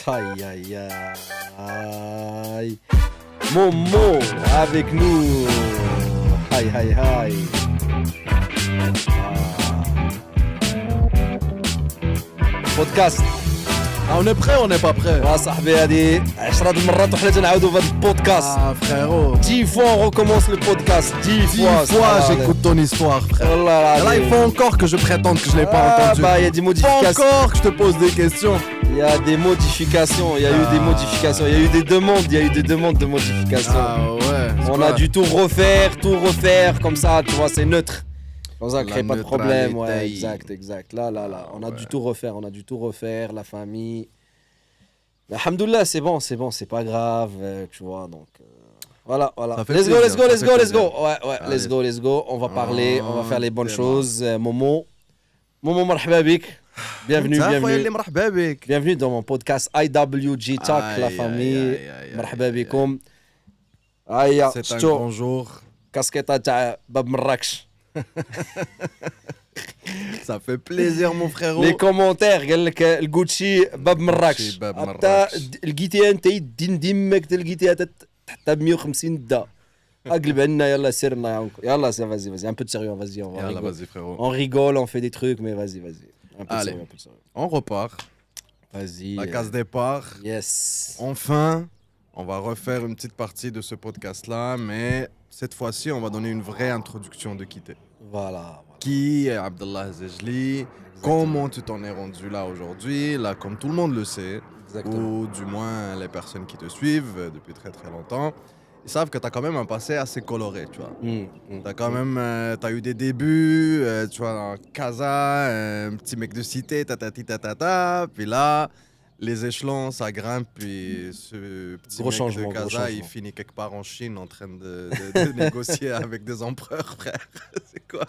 Aïe, aïe, aïe. Momo avec nous. Aïe, aïe, aïe. Podcast. On est prêt, on n'est pas prêt. صاحبي هذه 10 المرات وحنا تنعاودوا في هذا البودكاست. Frérot. 10 fois on recommence le podcast. 10 10 fois. fois j'écoute ton histoire, frère. والله Là, il العظيم. faut encore que je prétende que je l'ai pas entendu. Bah, il y a des Il faut modifications. encore que je te pose des questions. Il y a des modifications. Il y a eu des modifications. Il y a eu des demandes. Il y a eu des demandes de modifications. Ouais. On a dû tout refaire, comme ça, tu vois, c'est neutre. Comme ça, La crée pas de problème. Ouais, neutralité. exact. Là, on a dû tout refaire, la famille. Mais alhamdoulilah, c'est bon, c'est pas grave, tu vois, donc... Voilà. Ça fait Let's go. plaisir, ça fait Ouais, plaisir. let's go. On va parler, on va faire les bonnes démarre. choses. Momo, marhaba bik. Bienvenue. مرحبا بك. Bienvenue dans mon podcast IWG Talk, la famille. مرحبا بكم. Aïe, C'est un شتو grand jour. كاسكيطة تاع باب مراكش. Ça fait plaisir, mon frérot. Les commentaires قال لك الجوتشي باب مراكش. الجوتشي باب حتى مراكش. لقيتيها انت ديمك لقيتيها حتى ب 150 دا. اقلب عنا يلا سير الله يعاونكم. يلا vas-y, un peu de sérieux, vas-y, on va Yalla, rigoler. vas-y, frérot. On rigole, on fait des trucs, mais vas-y. Un peu de Allez. sérieux. On repart. Vas-y. La case départ. Yes. Enfin, on va refaire une petite partie de ce podcast-là, mais cette fois-ci, on va donner une vraie introduction de qui t'es. Voilà. Qui est Abdallah Zejli? Comment tu t'en es rendu là aujourd'hui? Là, comme tout le monde le sait, Exactement. ou du moins les personnes qui te suivent depuis très très longtemps, ils savent que tu as quand même un passé assez coloré, tu vois. T'as quand même t'as eu des débuts, tu vois, en Casa, un petit mec de cité, tatata, puis là, les échelons, ça grimpe, puis ce petit Gros mec changement, de gros Casa, il changement. finit quelque part en Chine en train de négocier avec des empereurs, frère. C'est quoi?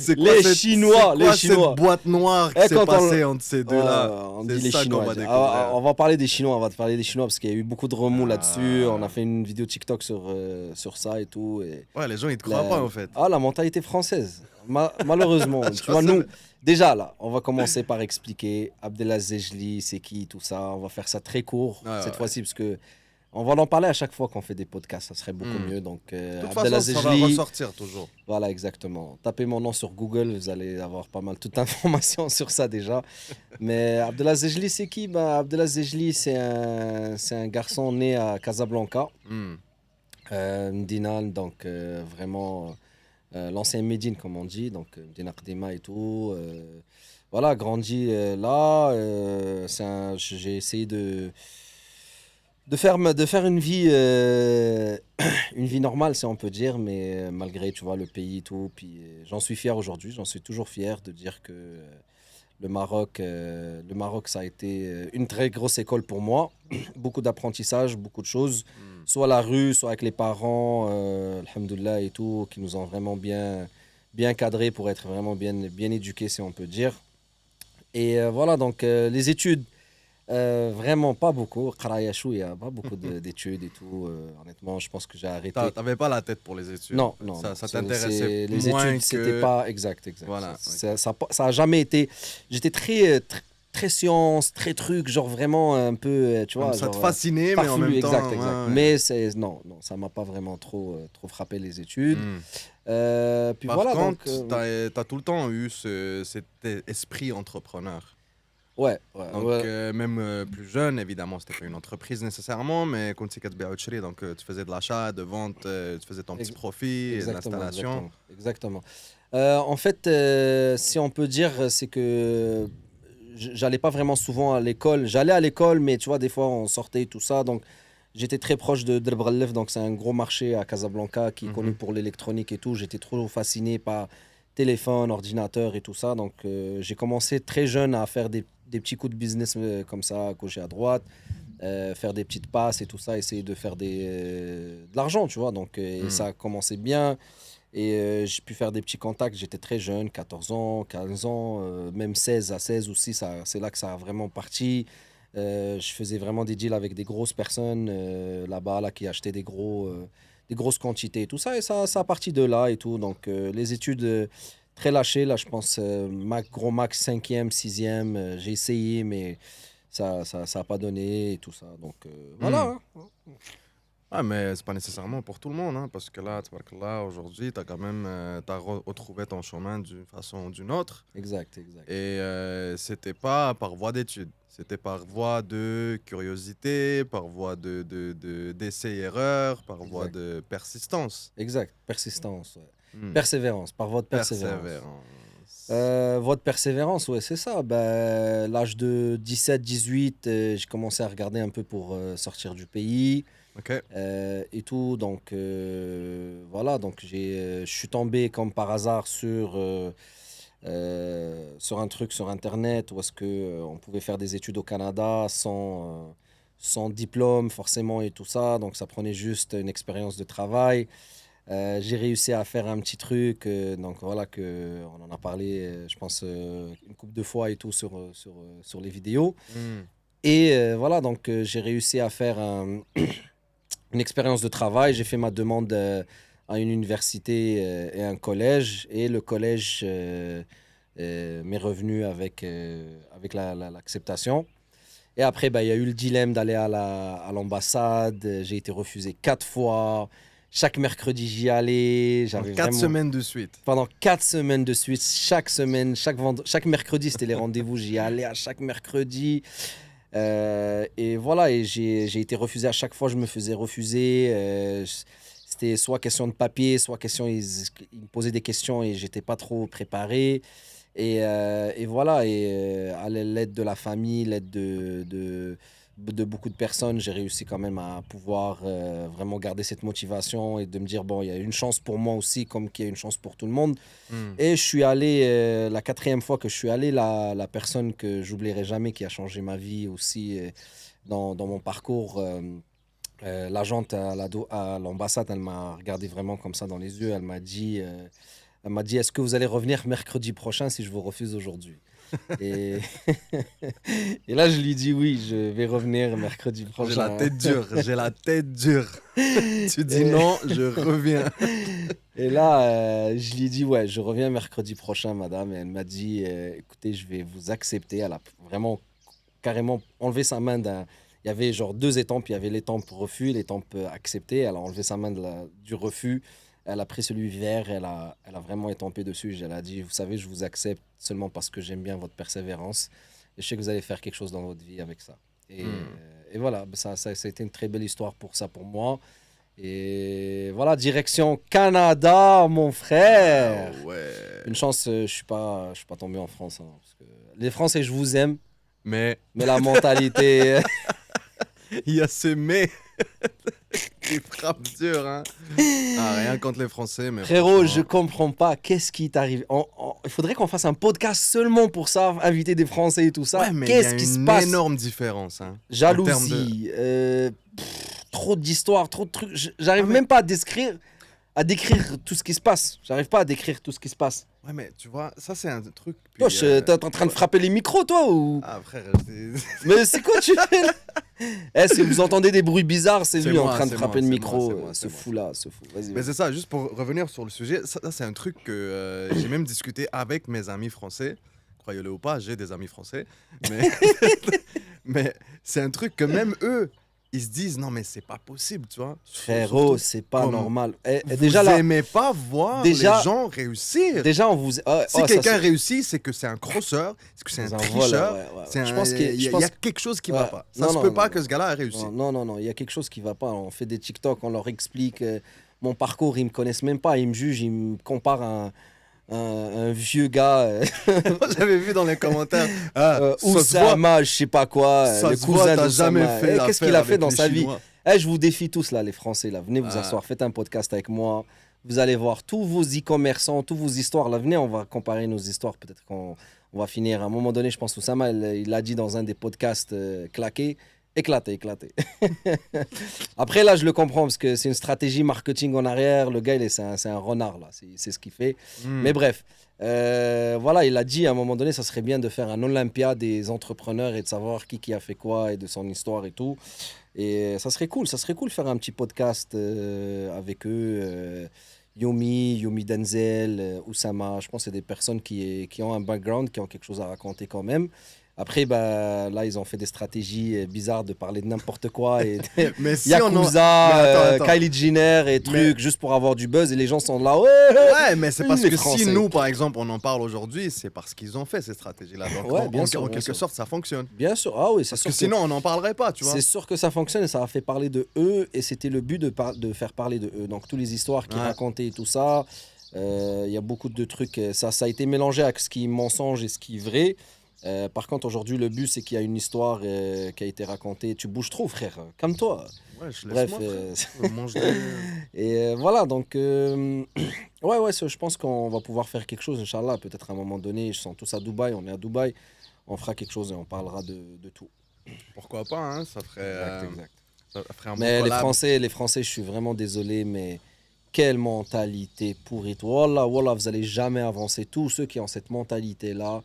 C'est quoi Les cette- Chinois, c'est quoi les Chinois. cette boîte noire qui Et s'est quand on- passée entre ces deux-là? On C'est dit les ça qu'on Chinois. va découvrir. On va parler des Chinois, on va te parler des Chinois parce qu'il y a eu beaucoup de remous là-dessus. Ah. On a fait une vidéo TikTok sur ça et tout. Et Ouais, les gens, ils te croient pas, en fait. la mentalité française. Malheureusement, tu vois, nous, déjà là, on va commencer par expliquer Abdallah Zejli, c'est qui, tout ça. On va faire ça très court Ouais, cette ouais. fois-ci parce que on va en parler à chaque fois qu'on fait des podcasts, ça serait beaucoup mieux. Donc, De toute Abdallah façon, ça va Zejli, ressortir toujours. voilà, exactement. Tapez mon nom sur Google, vous allez avoir pas mal toute information sur ça déjà. Mais Abdallah Zejli, c'est qui? Abdallah Zejli, c'est un garçon né à Casablanca, Hmm. Medina, donc vraiment l'ancien Médine, comme on dit, donc Medina Qdima et tout. Voilà, grandi là. J'ai essayé de faire une vie normale, si on peut dire, mais malgré, tu vois, le pays et tout. Puis j'en suis fier aujourd'hui, j'en suis toujours fier de dire que le Maroc, ça a été une très grosse école pour moi. Beaucoup d'apprentissage, beaucoup de choses, soit la rue, soit avec les parents, alhamdoulilah et tout, qui nous ont vraiment bien cadrés pour être vraiment bien éduqués, si on peut dire. Et voilà, donc les études. Vraiment pas beaucoup. Qraya chouïa, pas beaucoup d'études et tout. Honnêtement, je pense que j'ai arrêté. T'avais pas la tête pour les études. Non. Ça t'intéressait Les moins études, c'était que... pas exact. Voilà, Ça a jamais été. J'étais très science, très truc, genre vraiment un peu, tu vois. Ça te genre, fascinait, mais en farfelu, même temps... exact. ouais. Mais non, ça m'a pas vraiment trop frappé les études. Puis Par voilà, contre, donc. t'as tout le temps eu cet esprit entrepreneur. Ouais. Donc, même plus jeune, évidemment, c'était pas une entreprise nécessairement, mais quand tu donc tu faisais de l'achat, de vente, tu faisais ton petit profit, de l'installation. Exactement. En fait, si on peut dire, c'est que j'allais pas vraiment souvent à l'école. J'allais à l'école, mais tu vois, des fois, on sortait tout ça. Donc, j'étais très proche de Drb Ghallef, donc c'est un gros marché à Casablanca qui est connu pour l'électronique et tout. J'étais trop fasciné par téléphone, ordinateur et tout ça. Donc, j'ai commencé très jeune à faire des petits coups de business comme ça, à gauche et à droite, faire des petites passes et tout ça, essayer de faire de l'argent, tu vois. Donc, et ça a commencé bien. Et j'ai pu faire des petits contacts. J'étais très jeune, 14 ans, 15 ans, même 16 aussi. C'est là que ça a vraiment parti. Je faisais vraiment des deals avec des grosses personnes là-bas là, qui achetaient des grosses quantités et tout ça. Et ça a parti de là et tout. Donc, les études très lâché. Là, je pense, gros max 5e, 6e. J'ai essayé, mais ça a pas donné et tout ça. Donc, voilà. Hein. Ah, mais c'est pas nécessairement pour tout le monde, hein, parce que là, aujourd'hui, t'as quand même retrouvé ton chemin d'une façon ou d'une autre. Exact. Et c'était pas par voie d'études, c'était par voie de curiosité, par voie d'essai-erreur, par voie de persistance. Exact. Persistance. Ouais. Hmm. Persévérance, par voie de persévérance. Voie de persévérance, ouais, c'est ça. Ben, l'âge de 17-18, j'ai commencé à regarder un peu pour sortir du pays. Ok. Et tout. Donc, voilà. Donc, je suis tombé comme par hasard sur un truc sur Internet où est-ce que on pouvait faire des études au Canada sans diplôme forcément et tout ça. Donc, ça prenait juste une expérience de travail. J'ai réussi à faire un petit truc. Donc, voilà, on en a parlé, je pense, une couple de fois et tout sur les vidéos. Hmm. Et voilà, donc, j'ai réussi à faire une expérience de travail. J'ai fait ma demande à une université et un collège. Et le collège m'est revenu avec l'acceptation. Et après, il y a eu le dilemme d'aller à l'ambassade. J'ai été refusé 4 fois. Chaque mercredi, j'y allais. J'avais 4 semaines de suite. Pendant 4 semaines de suite, chaque semaine, chaque mercredi, c'était les rendez-vous. J'y allais à chaque mercredi. Et voilà, et j'ai été refusé à chaque fois, je me faisais refuser. C'était soit question de papier, soit question, ils me posaient des questions et j'étais pas trop préparé. Et voilà, et à l'aide de la famille, l'aide de beaucoup de personnes, j'ai réussi quand même à pouvoir vraiment garder cette motivation et de me dire, bon, il y a une chance pour moi aussi, comme qu'il y a une chance pour tout le monde. Et je suis allé, la 4e fois que je suis allé, la personne que j'oublierai jamais, qui a changé ma vie aussi dans mon parcours, l'agente à l'ambassade, elle m'a regardé vraiment comme ça dans les yeux. Elle m'a dit, est-ce que vous allez revenir mercredi prochain si je vous refuse aujourd'hui? Et... et là, je lui dis oui, je vais revenir mercredi prochain. J'ai la tête dure. Tu dis non, je reviens. Et là, je lui dis ouais, je reviens mercredi prochain, madame. Et elle m'a dit, écoutez, je vais vous accepter. Elle a vraiment carrément enlevé sa main d'un... Il y avait genre 2 étampes, il y avait l'étampe refus et l'étampe accepté. Elle a enlevé sa main du refus. Elle a pris celui vert, elle a vraiment étampé dessus. Elle a dit, vous savez, je vous accepte seulement parce que j'aime bien votre persévérance. Et je sais que vous allez faire quelque chose dans votre vie avec ça. Et voilà, ça a été une très belle histoire pour moi. Et voilà, direction Canada, mon frère. Ah ouais. Une chance, je suis pas tombé en France. Hein, parce que les Français, je vous aime. Mais la mentalité... Il y a ce mais qui frappe dur, hein. Ah, rien contre les Français, mais frérot, je comprends pas. Qu'est-ce qui t'arrive? Il faudrait qu'on fasse un podcast seulement pour ça, inviter des Français et tout ça. Ouais, mais qu'est-ce qui se passe? Il y a une énorme différence, hein. Jalousie, trop d'histoires, trop de trucs. J'arrive même pas à décrire tout ce qui se passe. J'arrive pas à décrire tout ce qui se passe. Ouais, mais tu vois, ça c'est un truc. Toi, t'es en train de frapper les micros, toi ou... Ah, frère, mais c'est quoi tu fais là? Si vous entendez des bruits bizarres, c'est lui en train de frapper le micro. Ce fou-là, ce fou. Vas-y. Mais c'est ça, juste pour revenir sur le sujet, ça c'est un truc que j'ai même discuté avec mes amis français. Croyez-le ou pas, j'ai des amis français. Mais c'est un truc que même eux, ils se disent non mais c'est pas possible, tu vois. Frérot, c'est pas normal. Vous déjà là, aimez pas voir les gens réussir. Déjà on vous si quelqu'un réussit, c'est que c'est un crosseur, c'est que c'est un tricheur. Je pense qu'il y a quelque chose qui va pas. Ça se peut pas que ce gars-là a réussi. Non, il y a quelque chose qui va pas. On fait des TikTok, on leur explique mon parcours, ils me connaissent même pas, ils me jugent, ils me comparent à un vieux gars. J'avais vu dans les commentaires. Oussama, je sais pas quoi. Le cousin d'Oussama. Qu'est-ce qu'il a fait dans sa vie? Je vous défie tous là, les Français là. Venez vous asseoir, faites un podcast avec moi. Vous allez voir tous vos e-commerçants, toutes vos histoires là. Venez, on va comparer nos histoires. Peut-être qu'on va finir à un moment donné. Je pense que Oussama, il l'a dit dans un des podcasts claqués. Éclaté. Après, là, je le comprends parce que c'est une stratégie marketing en arrière. Le gars, c'est un renard, là. C'est ce qu'il fait. Mais bref, voilà, il a dit à un moment donné, ça serait bien de faire un Olympia des entrepreneurs et de savoir qui a fait quoi et de son histoire et tout. Et ça serait cool de faire un petit podcast avec eux. Yomi Denzel, Oussama. Je pense que c'est des personnes qui ont un background, qui ont quelque chose à raconter quand même. Après, bah, là, ils ont fait des stratégies bizarres de parler de n'importe quoi. Et Mais si Yakuza, Kylie Jenner et trucs, juste pour avoir du buzz. Et les gens sont là. Ouais, mais c'est parce que Français. si nous, par exemple, on en parle aujourd'hui, c'est parce qu'ils ont fait ces stratégies-là. Donc, Ouais, en quelque sorte, ça fonctionne. Bien sûr. Ah oui, c'est Parce sûr que sinon, on n'en parlerait pas, tu vois. c'est sûr que ça fonctionne et ça a fait parler de eux. Et c'était le but de faire parler de eux. Donc, toutes les histoires qu'ils racontaient et tout ça, il y a beaucoup de trucs. Ça a été mélangé avec ce qui est mensonge et ce qui est vrai. Par contre, aujourd'hui, le but, c'est qu'il y a une histoire qui a été racontée. Tu bouges trop, frère. Calme-toi. Ouais, je laisse Bref. moi, mange Et voilà, donc, ouais, je pense qu'on va pouvoir faire quelque chose, Inch'Allah. Peut-être à un moment donné, ils sont tous à Dubaï, on est à Dubaï. On fera quelque chose et on parlera de tout. Pourquoi pas, hein, ça ferait, Exact. ça ferait un bon Mais collab. les Français, je suis vraiment désolé, mais quelle mentalité pourrite. Wallah, vous allez jamais avancer. Tous ceux qui ont cette mentalité-là,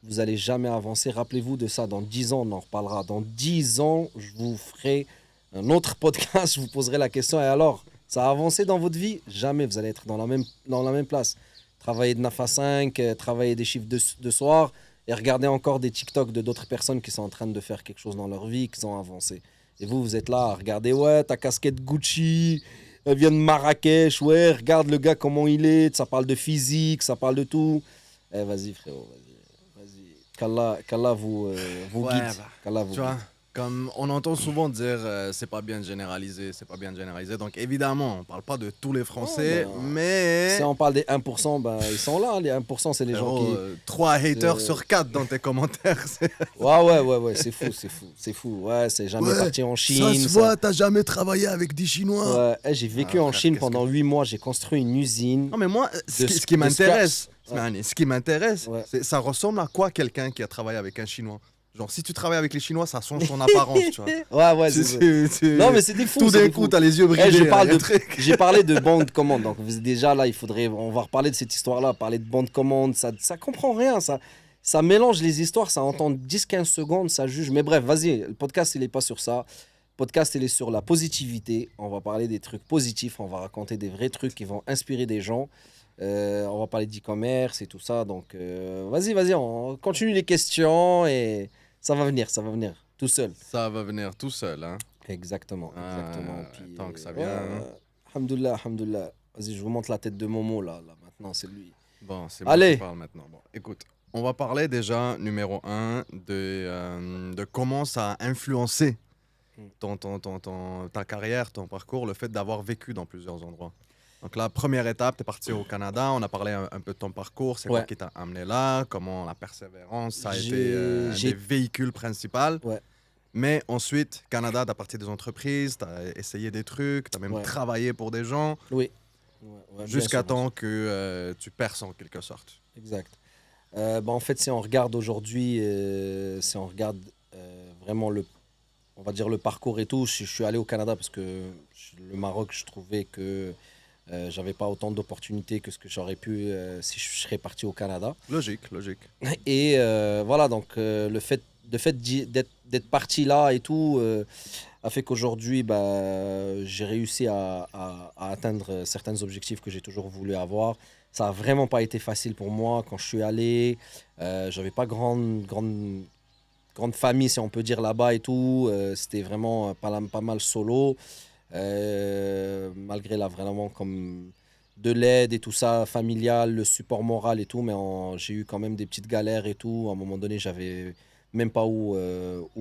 vous allez jamais avancer. Rappelez-vous de ça. Dans 10 ans, on en reparlera. Dans 10 ans, je vous ferai un autre podcast. Je vous poserai la question. Et alors, ça a avancé dans votre vie? Jamais. Vous allez être dans la même place. Travailler de 9 à 5, travailler des chiffres de soir et regarder encore des TikTok de d'autres personnes qui sont en train de faire quelque chose dans leur vie, qui ont avancé. Et vous êtes là à regarder, ouais, ta casquette Gucci, elle vient de Marrakech, ouais, regarde le gars comment il est, ça parle de physique, ça parle de tout. Eh, vas-y, frérot, vas-y. Qu'Allah vous guide. Qu'Allah vous Tu vois, guide. comme on entend souvent dire c'est pas bien de généraliser, c'est pas bien de généraliser. Donc évidemment, on parle pas de tous les Français, mais Si on parle des 1%, ben, ils sont là. Les 1%, c'est les gens qui. 3 haters sur 4 dans tes commentaires. Ouais, c'est fou. Ouais, c'est jamais parti en Chine. Ça se voit, t'as jamais travaillé avec des Chinois. Ouais, j'ai vécu en frère, Chine pendant 8 mois. J'ai construit une usine. Non mais moi, ce De qui m'intéresse, scratch. ce qui m'intéresse, Ouais. c'est ça ressemble à quoi quelqu'un qui a travaillé avec un Chinois? Genre si tu travailles avec les Chinois, ça change ton apparence, tu vois. Ouais, Non, mais c'est des fous. Tout d'un coup, t'as les yeux brillés. J'ai parlé de bande de commande. Donc, déjà, là, on va reparler de cette histoire-là. Parler de bande de commande, ça comprend rien. Ça mélange les histoires, ça entend 10-15 secondes, ça juge. Mais bref, vas-y, le podcast, il n'est pas sur ça. Le podcast, il est sur la positivité. On va parler des trucs positifs. On va raconter des vrais trucs qui vont inspirer des gens. On va parler d'e-commerce et tout ça. Donc, vas-y, on continue les questions et ça va venir, tout seul. Ça va venir tout seul, hein. Exactement. Puis, tant que ça vient. Hein. Alhamdoulilah. Vas-y, je vous montre la tête de Momo, là maintenant, c'est lui. Bon, c'est moi qui parle maintenant. Bon, écoute, on va parler déjà, numéro 1, de comment ça a influencé ta carrière, ton parcours, le fait d'avoir vécu dans plusieurs endroits. Donc la première étape, tu es parti au Canada, on a parlé un peu de ton parcours, c'est quoi qui t'a amené là, comment la persévérance, ça a été des véhicules principaux. Ouais. Mais ensuite, Canada, tu as parti des entreprises, tu as essayé des trucs, tu as même travaillé pour des gens. Oui. Jusqu'à temps que tu perces en quelque sorte. Exact. En fait, si on regarde aujourd'hui, vraiment on va dire le parcours et tout, je suis allé au Canada parce que le Maroc, je trouvais que j'avais pas autant d'opportunités que ce que j'aurais pu si je serais parti au Canada. Logique. Et voilà, donc le fait d'être parti là et tout a fait qu'aujourd'hui, j'ai réussi à atteindre certains objectifs que j'ai toujours voulu avoir. Ça n'a vraiment pas été facile pour moi quand je suis allé. J'avais pas grande famille, si on peut dire, là-bas et tout. C'était vraiment pas mal solo. Malgré vraiment comme de l'aide et tout ça, familial, le support moral et tout. Mais j'ai eu quand même des petites galères et tout. À un moment donné, j'avais même pas où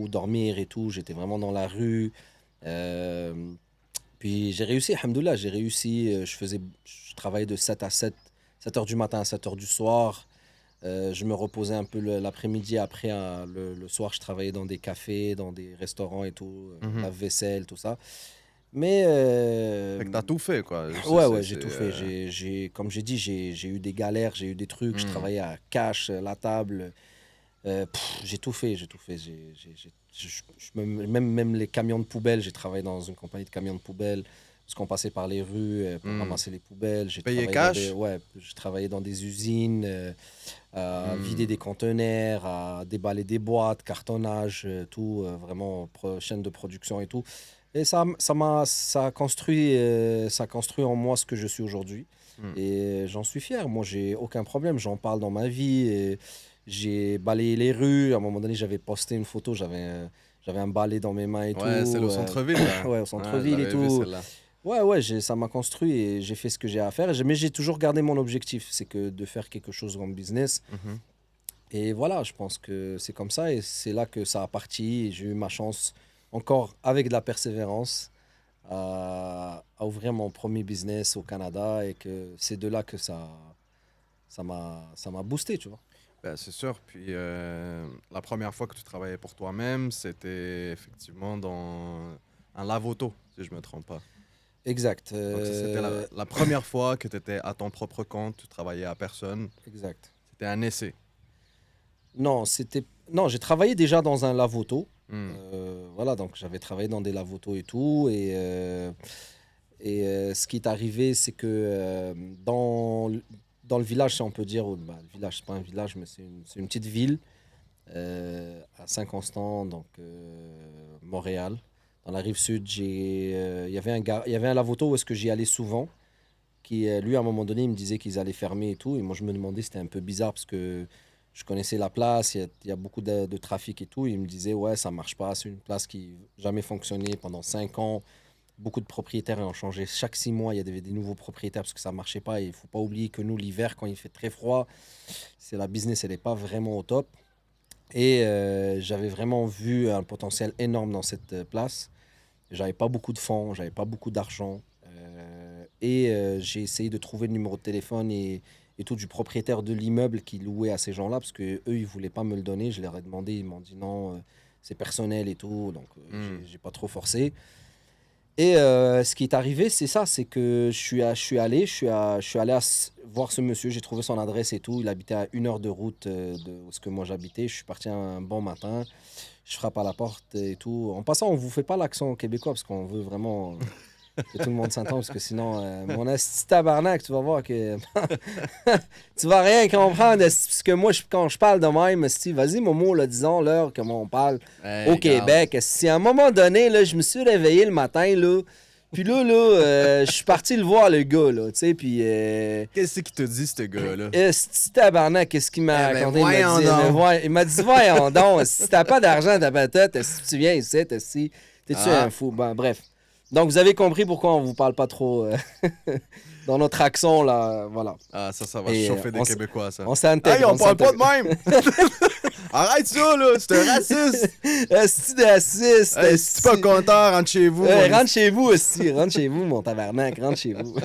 dormir et tout. J'étais vraiment dans la rue. Puis j'ai réussi, alhamdoulilah, j'ai réussi. Je travaillais de 7 heures du matin à 7 heures du soir. Je me reposais un peu l'après-midi. Après, le soir, je travaillais dans des cafés, dans des restaurants et tout, la vaisselle, tout ça. Mais. Fait que t'as tout fait, quoi. Ouais, j'ai tout fait. Comme j'ai dit, j'ai eu des galères, j'ai eu des trucs. Je travaillais à cash, la table. J'ai tout fait. Même les camions de poubelle, j'ai travaillé dans une compagnie de camions de poubelle. Parce qu'on passait par les rues pour ramasser les poubelles. Payé cash? Je travaillais dans des usines, à vider des conteneurs, à déballer des boîtes, cartonnage, tout, vraiment chaîne de production et tout. Et ça a construit en moi ce que je suis aujourd'hui. Et j'en suis fier. Moi, j'ai aucun problème. J'en parle dans ma vie. Et j'ai balayé les rues. À un moment donné, j'avais posté une photo. J'avais un balai dans mes mains et tout. Ouais, c'est le centre-ville, là. Ouais, au centre-ville et tout. Ça m'a construit et j'ai fait ce que j'ai à faire. Mais j'ai toujours gardé mon objectif. C'est que de faire quelque chose en business. Et voilà, je pense que c'est comme ça. Et c'est là que ça a parti. Et j'ai eu ma chance, encore avec de la persévérance, à ouvrir mon premier business au Canada et que c'est de là que ça m'a boosté, tu vois. Ben, c'est sûr. Puis la première fois que tu travaillais pour toi-même, c'était effectivement dans un lave-auto, si je ne me trompe pas. Exact. Donc, c'était la première fois que tu étais à ton propre compte, tu travaillais à personne. Exact. C'était un essai. Non, j'ai travaillé déjà dans un lave-auto. Voilà, donc j'avais travaillé dans des lave-autos et tout. Et ce qui est arrivé, c'est que dans le village, si on peut dire, le village, c'est pas un village, mais c'est une petite ville à Saint-Constant, donc Montréal. Dans la rive sud, il y avait un lave-auto où est-ce que j'y allais souvent, qui, lui, à un moment donné, il me disait qu'ils allaient fermer et tout. Et moi, je me demandais, c'était un peu bizarre parce que je connaissais la place, il y a beaucoup de trafic et tout. Et il me disait, ouais, ça marche pas, c'est une place qui n'a jamais fonctionné pendant 5 ans. Beaucoup de propriétaires ont changé. Chaque 6 mois, il y avait des nouveaux propriétaires parce que ça ne marchait pas. Et il ne faut pas oublier que nous, l'hiver, quand il fait très froid, la business, elle n'est pas vraiment au top. Et j'avais vraiment vu un potentiel énorme dans cette place. J'avais pas beaucoup de fonds, j'avais pas beaucoup d'argent. J'ai essayé de trouver le numéro de téléphone et tout du propriétaire de l'immeuble qui louait à ces gens-là parce qu'eux, ils ne voulaient pas me le donner. Je leur ai demandé, ils m'ont dit non, c'est personnel et tout. Donc, j'ai pas trop forcé. Et ce qui est arrivé, c'est ça, c'est que je suis allé voir ce monsieur, j'ai trouvé son adresse et tout. Il habitait à 1 heure de route de où ce que moi j'habitais. Je suis parti un bon matin, je frappe à la porte et tout. En passant, on vous fait pas l'accent québécois parce qu'on veut vraiment que tout le monde s'entende parce que sinon, mon esti tabarnak, tu vas voir que tu vas rien comprendre. Parce que moi, quand je parle de même, esti, vas-y, Momo, là, disons l'heure comment on parle au Québec. Si à un moment donné, là, je me suis réveillé le matin, là, puis là, je suis parti le voir, le gars, là, tu sais, puis... Qu'est-ce qu'il te dit, ce gars-là? Esti tabarnak, qu'est-ce qu'il m'a raconté? Il m'a dit, voyons donc, si t'as pas d'argent, t'as pas tête, si tu viens ici, t'es-tu un fou? Ben, bref. Donc, vous avez compris pourquoi on vous parle pas trop dans notre accent, là, voilà. Ah, ça va chauffer des Québécois, ça. On s'intègre. Hey, on parle pas de même! Arrête ça, là! C'est un raciste! Esti de raciste! Hey, si t'es pas content, rentre chez vous. Rentre chez vous aussi. Rentre chez vous, mon tabarnak. Rentre chez vous.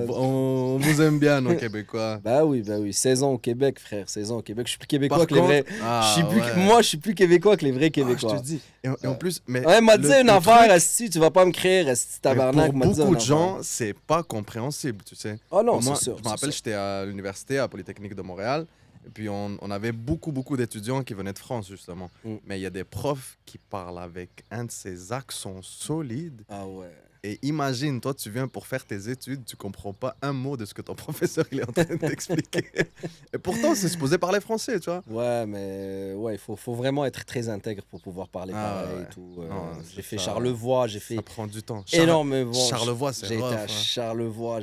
On vous aime bien, nos Québécois. Bah oui. 16 ans au Québec, frère. 16 ans au Québec. Je suis plus Québécois que les vrais. Ouais. Moi, je suis plus Québécois que les vrais Québécois. Je te dis. Et en plus, mais. Ouais, m'a dit une affaire, Esti, tu vas pas me créer, Esti tabarnak. Pour beaucoup de gens, c'est pas compréhensible, tu sais. Oh non, c'est sûr. Je me rappelle, j'étais à l'université, à Polytechnique de Montréal. Et puis, on avait beaucoup d'étudiants qui venaient de France, justement. Mais il y a des profs qui parlent avec un de ces accents solides. Ah ouais. Et imagine, toi, tu viens pour faire tes études, tu comprends pas un mot de ce que ton professeur il est en train de t'expliquer. Et pourtant, c'est supposé parler français, tu vois. Ouais, mais il faut vraiment être très intègre pour pouvoir parler pareil et tout. J'ai fait Charlevoix, j'ai fait... Ça prend du temps. Énormément. Charlevoix, c'est rough. J'étais à Charlevoix,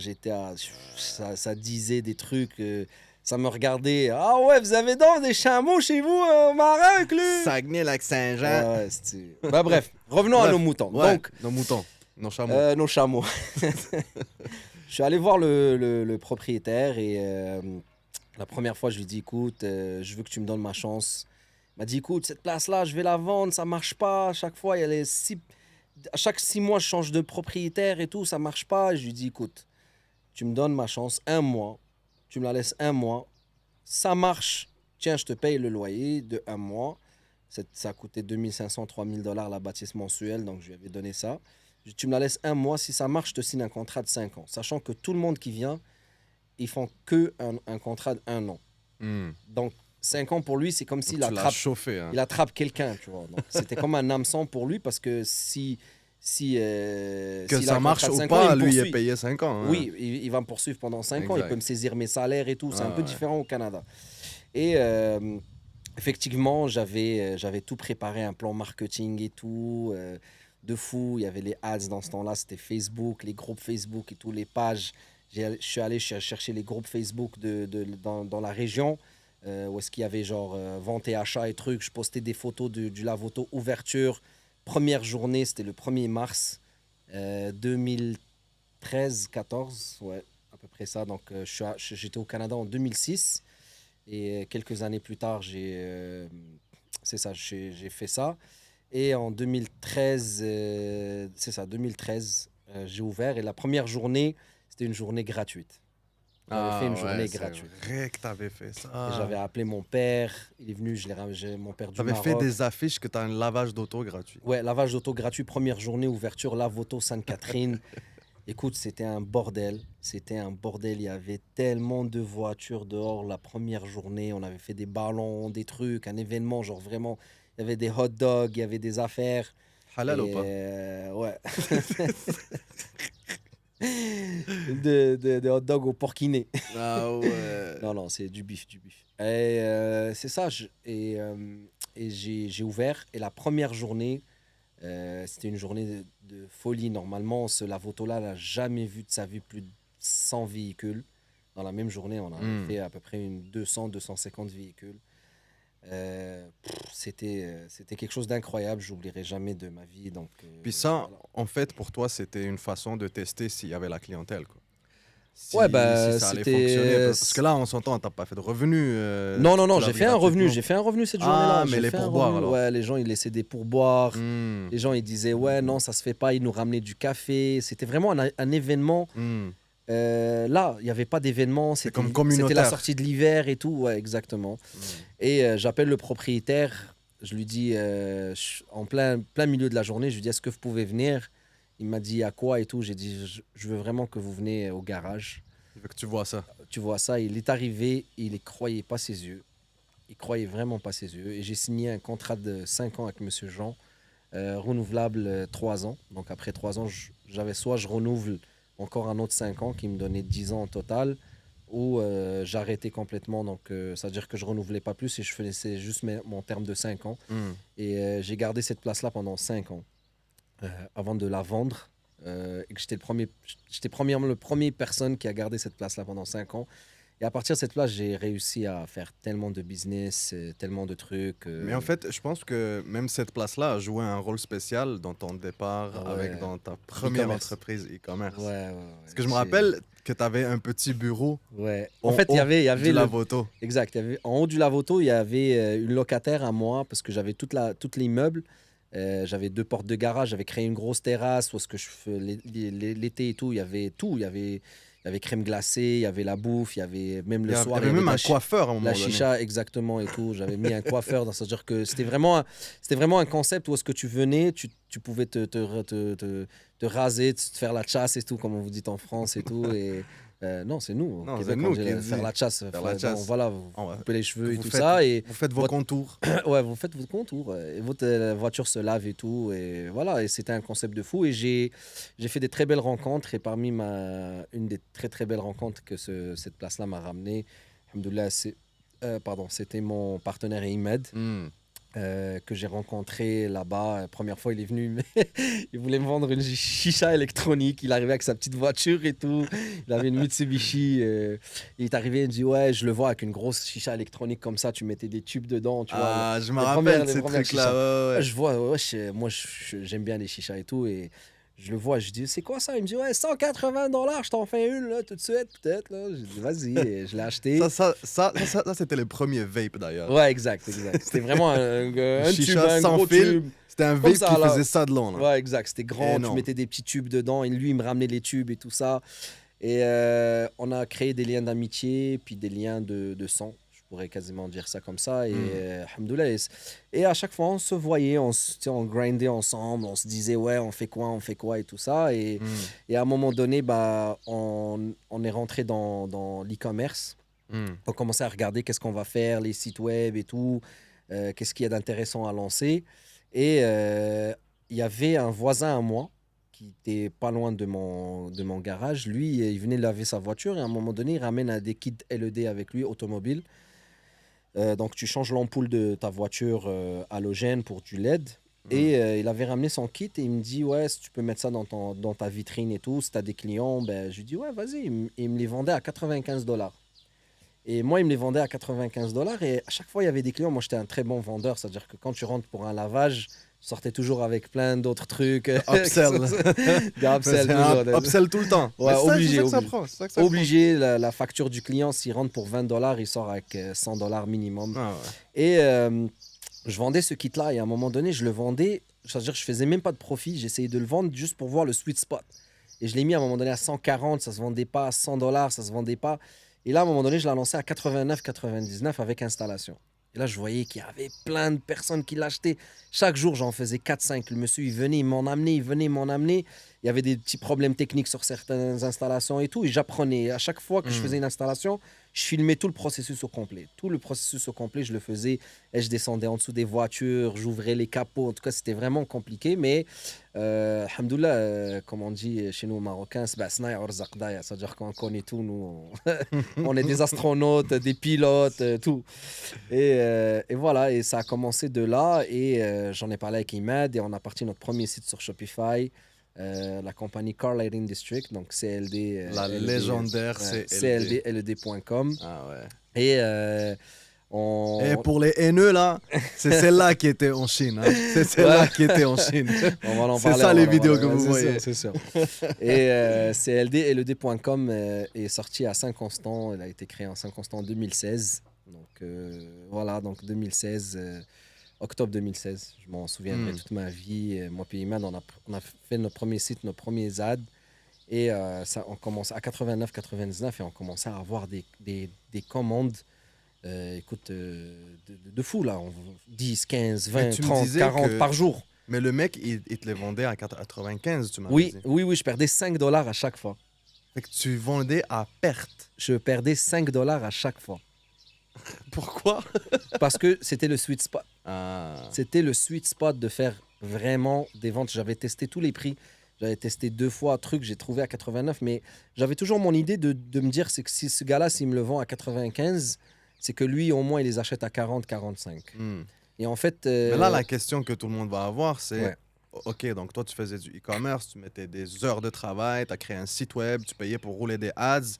ça disait des trucs... Ça me regardait. Ah ouais, vous avez donc des chameaux chez vous au Maroc, là? Saguenay-Lac-Saint-Jean. Ouais, c'était... Bah, bref, revenons à nos moutons. Ouais, donc, nos moutons. Nos chameaux. Nos chameaux. Je suis allé voir le propriétaire et la première fois, je lui ai dit, écoute, je veux que tu me donnes ma chance. Il m'a dit, écoute, cette place-là, je vais la vendre, ça marche pas. À chaque fois, à chaque 6 mois, je change de propriétaire et tout, ça marche pas. Et je lui ai dit, écoute, tu me donnes ma chance 1 mois. Tu me la laisses 1 mois. Ça marche. Tiens, je te paye le loyer de 1 mois. Ça a coûté 2500, 3000 $ la bâtisse mensuelle, donc je lui avais donné ça. Tu me la laisses 1 mois. Si ça marche, je te signe un contrat de 5 ans. Sachant que tout le monde qui vient, ils font un contrat d'1 an. Donc, 5 ans pour lui, c'est comme s'il attrape quelqu'un, tu vois. Donc, c'était comme un hameçon pour lui parce que si ça marche ou pas, lui, il est payé 5 ans. Hein. Oui, il va me poursuivre pendant 5 ans. Il peut me saisir mes salaires et tout. C'est un peu différent au Canada. Et Effectivement, j'avais tout préparé, un plan marketing et tout, de fou. Il y avait les ads dans ce temps-là, c'était Facebook, les groupes Facebook et tout, les pages. Je suis allé chercher les groupes Facebook dans la région, où est-ce qu'il y avait genre vente et achat et trucs. Je postais des photos du Lavoto ouverture. Première journée, c'était le 1er mars 2013-14, ouais, à peu près ça. Donc, j'étais au Canada en 2006. Et quelques années plus tard, c'est ça, j'ai fait ça. Et en 2013, c'est ça, 2013, j'ai ouvert. Et la première journée, c'était une journée gratuite. J'avais fait une journée gratuite. C'est vrai que t'avais fait ça. Et j'avais appelé mon père. Il est venu, mon père du T'avais Maroc. fait des affiches que t'as un lavage d'auto gratuit. Ouais, lavage d'auto gratuit, première journée, ouverture, Lavoto Sainte-Catherine. Écoute, c'était un bordel. C'était un bordel. Il y avait tellement de voitures dehors la première journée. On avait fait des ballons, des trucs, un événement, genre vraiment. Il y avait des hot dogs, il y avait des affaires. Halal ou pas? Ouais. Des hot dogs au porciné. Ah ouais. Non, non, c'est du bif, du bif. Et c'est ça. Et j'ai ouvert. Et la première journée, c'était une journée de folie. Normalement, ce Lavoto-là n'a jamais vu de sa vie plus de 100 véhicules. Dans la même journée, on a fait à peu près 200-250 véhicules. C'était quelque chose d'incroyable. J'oublierai jamais de ma vie. Donc, Puis ça, voilà. en fait, pour toi, c'était une façon de tester s'il y avait la clientèle, quoi. Ouais, bah, si ça allait c'était- fonctionner. Parce que là, on s'entend, t'as pas fait de revenus. Non, non, non, tu j'ai l'as fait un revenu. gratuitement. J'ai fait un revenu cette journée-là. Ah, mais J'ai les fait un pourboires, revenu. alors. Ouais, les gens, ils laissaient des pourboires. Hmm, Les gens, ils disaient, ouais, non, ça se fait pas. Ils nous ramenaient du café. C'était vraiment un événement. hmm. Là, il n'y avait pas d'événement. C'est comme C'était communautaire. la sortie de l'hiver et tout. Ouais, exactement. Et j'appelle le propriétaire. Je lui dis, en plein milieu de la journée, je lui dis, est-ce que vous pouvez venir? Il m'a dit, à quoi et tout. J'ai dit, je veux vraiment que vous venez au garage. Il veut que tu vois ça. Tu vois ça, il est arrivé, il ne croyait pas ses yeux. Il croyait vraiment pas ses yeux. Et j'ai signé un contrat de 5 ans avec Monsieur Jean, renouvelable 3 ans. Donc après 3 ans, j'avais soit je renouvelle encore un autre 5 ans qui me donnait 10 ans en total, ou j'arrêtais complètement. Donc ça veut dire que je renouvelais pas plus et je faisais juste mon terme de 5 ans. Hmm. Et j'ai gardé cette place-là pendant 5 ans avant de la vendre. Et que j'étais le premier personne qui a gardé cette place-là pendant 5 ans. Et à partir de cette place, j'ai réussi à faire tellement de business, tellement de trucs. Mais en fait, je pense que même cette place-là a joué un rôle spécial dans ton départ Ah ouais. avec dans ta première E-commerce. entreprise e-commerce. Ouais. Parce que je me rappelle que tu avais un petit bureau Ouais. en En fait, il y avait du Lavoto. Exact. En haut du Lavoto, il y avait une locataire à moi parce que j'avais tout l'immeuble. J'avais 2 portes de garage. J'avais créé une grosse terrasse où ce que je fais l'été et tout. Il y avait tout. Il y avait crème glacée, il y avait la bouffe, il y avait même Il le y soir. avait même un coiffeur à un moment La donné. chicha, exactement, et tout. J'avais mis un coiffeur, c'est-à-dire que c'était vraiment un concept où est-ce que tu venais, tu pouvais te raser, te faire la chasse et tout, comme on vous dit en France et tout. Et non, c'est nous. Au Non, Québec, c'est nous on dit qui faire dit la chasse. faire la chasse. Voilà, vous Ah ouais. coupez les cheveux et Vous tout faites- ça. Et Vous faites vos votre- contours. ouais, vous faites votre contour. Et votre voiture se lave et tout. Et voilà, et c'était un concept de fou. Et j'ai fait des très belles rencontres. Et parmi une des très très belles rencontres que cette place-là m'a ramené, alhamdoulilah, c'était mon partenaire Imed. Hmm. Que j'ai rencontré là-bas. Première fois, il est venu, il voulait me vendre une chicha électronique. Il arrivait avec sa petite voiture et tout. Il avait une Mitsubishi. Il est arrivé, il me dit, ouais, je le vois avec une grosse chicha électronique comme ça. Tu mettais des tubes dedans, tu vois. Ah, je me les rappelle premières- de les ces premières trucs-là. chichas. Ouais, ouais. Je vois, ouais, moi, j'aime bien les chichas et tout. Et je le vois, je dis, c'est quoi ça? Il me dit, ouais, $180, je t'en fais une, là, tout de suite, peut-être. Là. J'ai dit, vas-y. Et je l'ai acheté. Ça, c'était le premier vape d'ailleurs. Ouais, exact. C'était vraiment un tube, Chicha un sans gros fil. tube. C'était un Comme vape ça, qui là. faisait ça de long. Là. Ouais, exact. C'était grand. Énorme. Tu mettais des petits tubes dedans. Et lui, il me ramenait les tubes et tout ça. Et on a créé des liens d'amitié, puis des liens de sang. Je pourrais quasiment dire ça comme ça. Et alhamdoulilah. Et à chaque fois, on se voyait, on grindait ensemble. On se disait, ouais, on fait quoi et tout ça. Et à un moment donné, bah, on est rentré dans l'e-commerce. On commençait à regarder qu'est-ce qu'on va faire, les sites web et tout, qu'est-ce qu'il y a d'intéressant à lancer. Et il y avait un voisin à moi qui était pas loin de mon garage. Lui, il venait laver sa voiture et à un moment donné, il ramène des kits LED avec lui, automobile. Donc, tu changes l'ampoule de ta voiture halogène pour du LED. Et il avait ramené son kit et il me dit, ouais, si tu peux mettre ça dans ta vitrine et tout, si tu as des clients, ben, je lui dis, ouais, vas-y. Il me les vendait à 95 $. Et moi, il me les vendait à 95 $. Et à chaque fois, il y avait des clients. Moi, j'étais un très bon vendeur. C'est-à-dire que quand tu rentres pour un lavage, je sortais toujours avec plein d'autres trucs. Upsell. Des upsells, toujours. Upsell tout le temps. Ouais, obligé. Obligé. La facture du client, s'il rentre pour 20 $, il sort avec 100 $ minimum. Ah ouais. Et je vendais ce kit-là. Et à un moment donné, je le vendais. C'est-à-dire, je faisais même pas de profit. J'essayais de le vendre juste pour voir le sweet spot. Et je l'ai mis à un moment donné à 140. Ça se vendait pas à 100 $. Ça se vendait pas. Et là, à un moment donné, je l'ai lancé à 89,99 avec installation. Et là, je voyais qu'il y avait plein de personnes qui l'achetaient. Chaque jour, j'en faisais 4-5. Le monsieur, il venait, il m'en amenait, il venait, il m'en amenait. Il y avait des petits problèmes techniques sur certaines installations et tout. Et j'apprenais. À chaque fois que je faisais une installation, je filmais tout le processus au complet. Tout le processus au complet, je le faisais. Et je descendais en dessous des voitures, j'ouvrais les capots. En tout cas, c'était vraiment compliqué. Mais, alhamdoulilah, comme on dit chez nous, aux Marocains, c'est-à-dire qu'on connaît tout. Nous, on est des astronautes, des pilotes, tout. Et voilà, et ça a commencé de là. Et j'en ai parlé avec Imad et on a parti notre premier site sur Shopify. La compagnie Car Lighting District, donc CLD. La légendaire CLD. CLD.com. Ah ouais. Et Et pour les haineux, là, c'est celle-là qui était en Chine. Hein. C'est celle-là qui était en Chine. On va en c'est parler, ça les vidéos que vous voyez. C'est sûr. Et CLD.com est sorti à Saint-Constant. Elle a été créée en Saint-Constant en 2016. Donc voilà, donc 2016. Octobre 2016, je m'en souviendrai toute ma vie. Moi et Imad, on a fait notre premier site, nos premiers ads. Et on commence à 89-99 et on commençait à avoir des commandes, écoute, de fou là. 10, 15, 20, 30, 40 par jour. Mais le mec, il te les vendait à 95, tu m'as dit. Oui, je perdais 5 $ à chaque fois. Fait que tu vendais à perte. Je perdais 5 $ à chaque fois. Pourquoi? Parce que c'était le sweet spot. Ah. C'était le sweet spot de faire vraiment des ventes. J'avais testé tous les prix. J'avais testé 2 fois un truc, j'ai trouvé à 89. Mais j'avais toujours mon idée de me dire, c'est que si ce gars-là, s'il me le vend à 95, c'est que lui, au moins, il les achète à 40, 45. Et en fait... Mais là, la question que tout le monde va avoir, c'est... Ouais. OK, donc toi, tu faisais du e-commerce, tu mettais des heures de travail, tu as créé un site web, tu payais pour rouler des ads.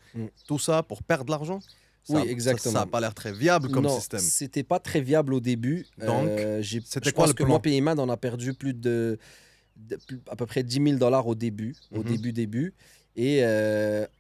Tout ça pour perdre de l'argent? Oui, exactement. Ça n'a pas l'air très viable comme système. Non, c'était pas très viable au début. Donc, c'était quoi le plan? Moi et Imad, on a perdu à peu près 10 000 $ au début. Début. Et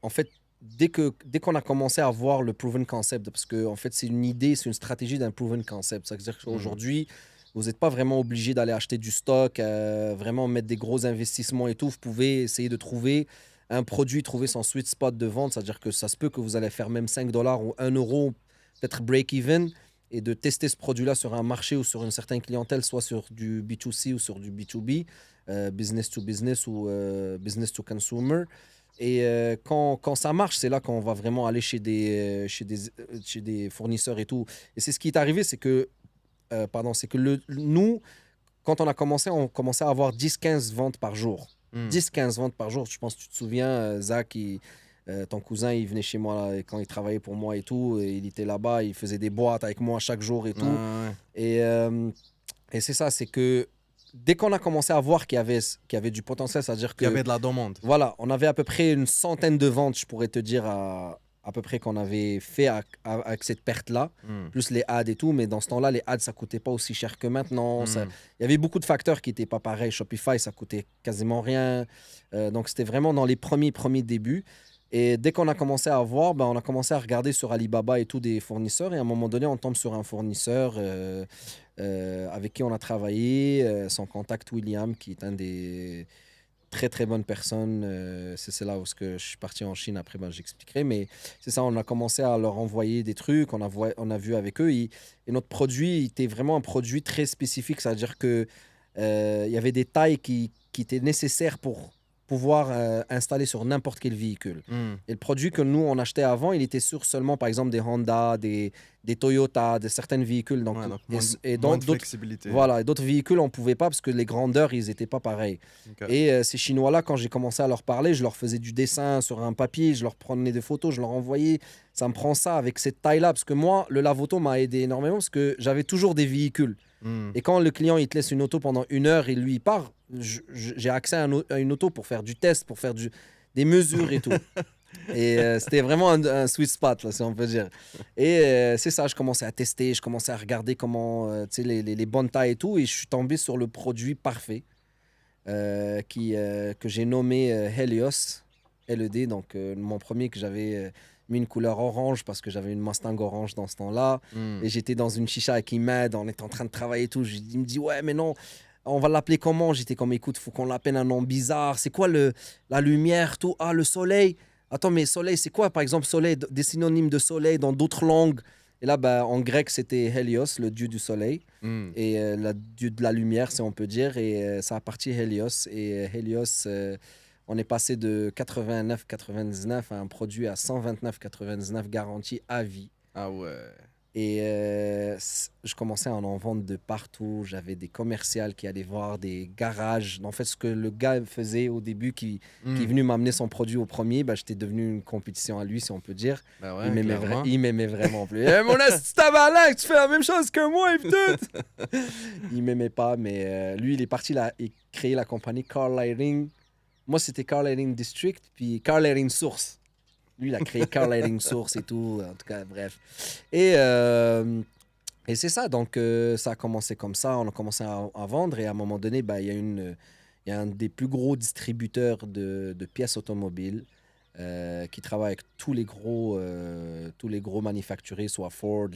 en fait, dès qu'on a commencé à voir le proven concept, parce que en fait, c'est une idée, c'est une stratégie d'un proven concept. Ça veut dire qu'aujourd'hui, vous n'êtes pas vraiment obligé d'aller acheter du stock, vraiment mettre des gros investissements et tout. Vous pouvez essayer de trouver un produit, trouver son sweet spot de vente, c'est-à-dire que ça se peut que vous allez faire même 5 $ ou 1 €, peut-être break-even, et de tester ce produit-là sur un marché ou sur une certaine clientèle, soit sur du B2C ou sur du B2B, business to business ou business to consumer. Et quand ça marche, c'est là qu'on va vraiment aller chez des fournisseurs et tout. Et c'est ce qui est arrivé, c'est que, nous, quand on commençait à avoir 10-15 ventes par jour. 10-15 ventes par jour. Je pense que tu te souviens, Zach, ton cousin, il venait chez moi là, quand il travaillait pour moi et tout. Et il était là-bas, il faisait des boîtes avec moi chaque jour et tout. Et c'est ça, c'est que dès qu'on a commencé à voir qu'il y avait du potentiel, c'est-à-dire que... Il y avait de la demande. Voilà, on avait à peu près une centaine de ventes, je pourrais te dire, à peu près qu'on avait fait avec cette perte-là, plus les ads et tout. Mais dans ce temps-là, les ads, ça ne coûtait pas aussi cher que maintenant. Il y avait beaucoup de facteurs qui n'étaient pas pareils. Shopify, ça coûtait quasiment rien. Donc, c'était vraiment dans les premiers débuts. Et dès qu'on a commencé à voir, on a commencé à regarder sur Alibaba et tout des fournisseurs. Et à un moment donné, on tombe sur un fournisseur avec qui on a travaillé. Son contact, William, qui est un des... très très bonne personne. C'est là où je suis parti en Chine. Après, j'expliquerai. Mais c'est ça, on a commencé à leur envoyer des trucs. On a vu avec eux. Et notre produit était vraiment un produit très spécifique. C'est-à-dire qu'il y avait des tailles qui étaient nécessaires pour pouvoir installer sur n'importe quel véhicule. Et le produit que nous, on achetait avant, il était sur seulement, par exemple, des Honda, des Toyota, de certains véhicules. Donc, moins de flexibilité. Voilà, et d'autres véhicules, on ne pouvait pas parce que les grandeurs, ils n'étaient pas pareils. Okay. Et ces Chinois-là, quand j'ai commencé à leur parler, je leur faisais du dessin sur un papier, je leur prenais des photos, je leur envoyais. ça me prend ça avec cette taille-là. Parce que moi, le lave-auto m'a aidé énormément parce que j'avais toujours des véhicules. Et quand le client il te laisse une auto pendant 1 heure et lui il part, j'ai accès à une auto pour faire du test, pour faire des mesures et tout. Et c'était vraiment un sweet spot, là, si on peut dire. Et c'est ça, je commençais à tester, je commençais à regarder comment, tu sais, les bonnes tailles et tout. Et je suis tombé sur le produit parfait que j'ai nommé Helios, LED. Donc, mon premier que j'avais mis une couleur orange parce que j'avais une Mustang orange dans ce temps-là. Et j'étais dans une chicha avec Imad, on était en train de travailler et tout. Il me dit, ouais, mais non, on va l'appeler comment? J'étais comme, écoute, faut qu'on l'appelle un nom bizarre. C'est quoi la lumière, tout? Ah, le soleil. Attends, mais soleil, c'est quoi, par exemple, soleil, des synonymes de soleil dans d'autres langues? Et là, bah, en grec, c'était Hélios, le dieu du soleil, et le dieu de la lumière, si on peut dire. Et ça a parti Hélios. Et Hélios, on est passé de 89,99 à un produit à 129,99 garantie à vie. Ah ouais. Et je commençais à en vendre de partout. J'avais des commerciales qui allaient voir, des garages. En fait, ce que le gars faisait au début, qui est venu m'amener son produit au premier, bah, j'étais devenu une compétition à lui, si on peut dire. Bah ouais, il m'aimait vraiment plus. Mon esti tabarnak, tu fais la même chose que moi et tout. Il m'aimait pas, mais lui, il est parti là et créer la compagnie Car Lighting. Moi, c'était Car Lighting District, puis Car Lighting Source. Lui, il a créé Car Lighting Source et tout. En tout cas, bref. Et c'est ça. Donc, ça a commencé comme ça. On a commencé à vendre. Et à un moment donné, bah, il y a un des plus gros distributeurs de pièces automobiles qui travaille avec tous les gros manufacturiers, soit Ford,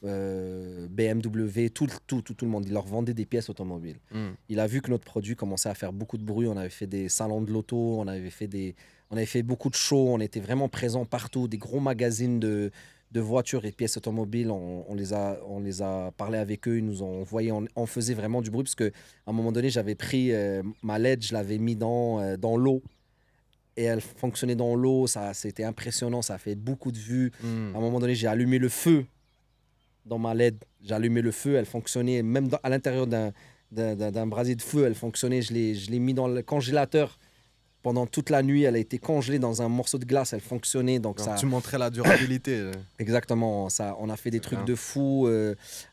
BMW, tout le monde. Il leur vendait des pièces automobiles. Il a vu que notre produit commençait à faire beaucoup de bruit. On avait fait des salons de l'auto, on avait fait beaucoup de shows, on était vraiment présents partout, des gros magazines de voitures et de pièces automobiles. On les a parlé avec eux, ils nous ont envoyé, on faisait vraiment du bruit parce qu'à un moment donné, j'avais pris ma LED, je l'avais mis dans l'eau. Et elle fonctionnait dans l'eau, c'était impressionnant, ça a fait beaucoup de vues. À un moment donné, j'ai allumé le feu dans ma LED. J'ai allumé le feu, elle fonctionnait, même à l'intérieur d'un brasier de feu, elle fonctionnait. Je l'ai mis dans le congélateur. Pendant toute la nuit, elle a été congelée dans un morceau de glace, elle fonctionnait. Donc ça... Tu montrais la durabilité. Exactement, on a fait des trucs de fou.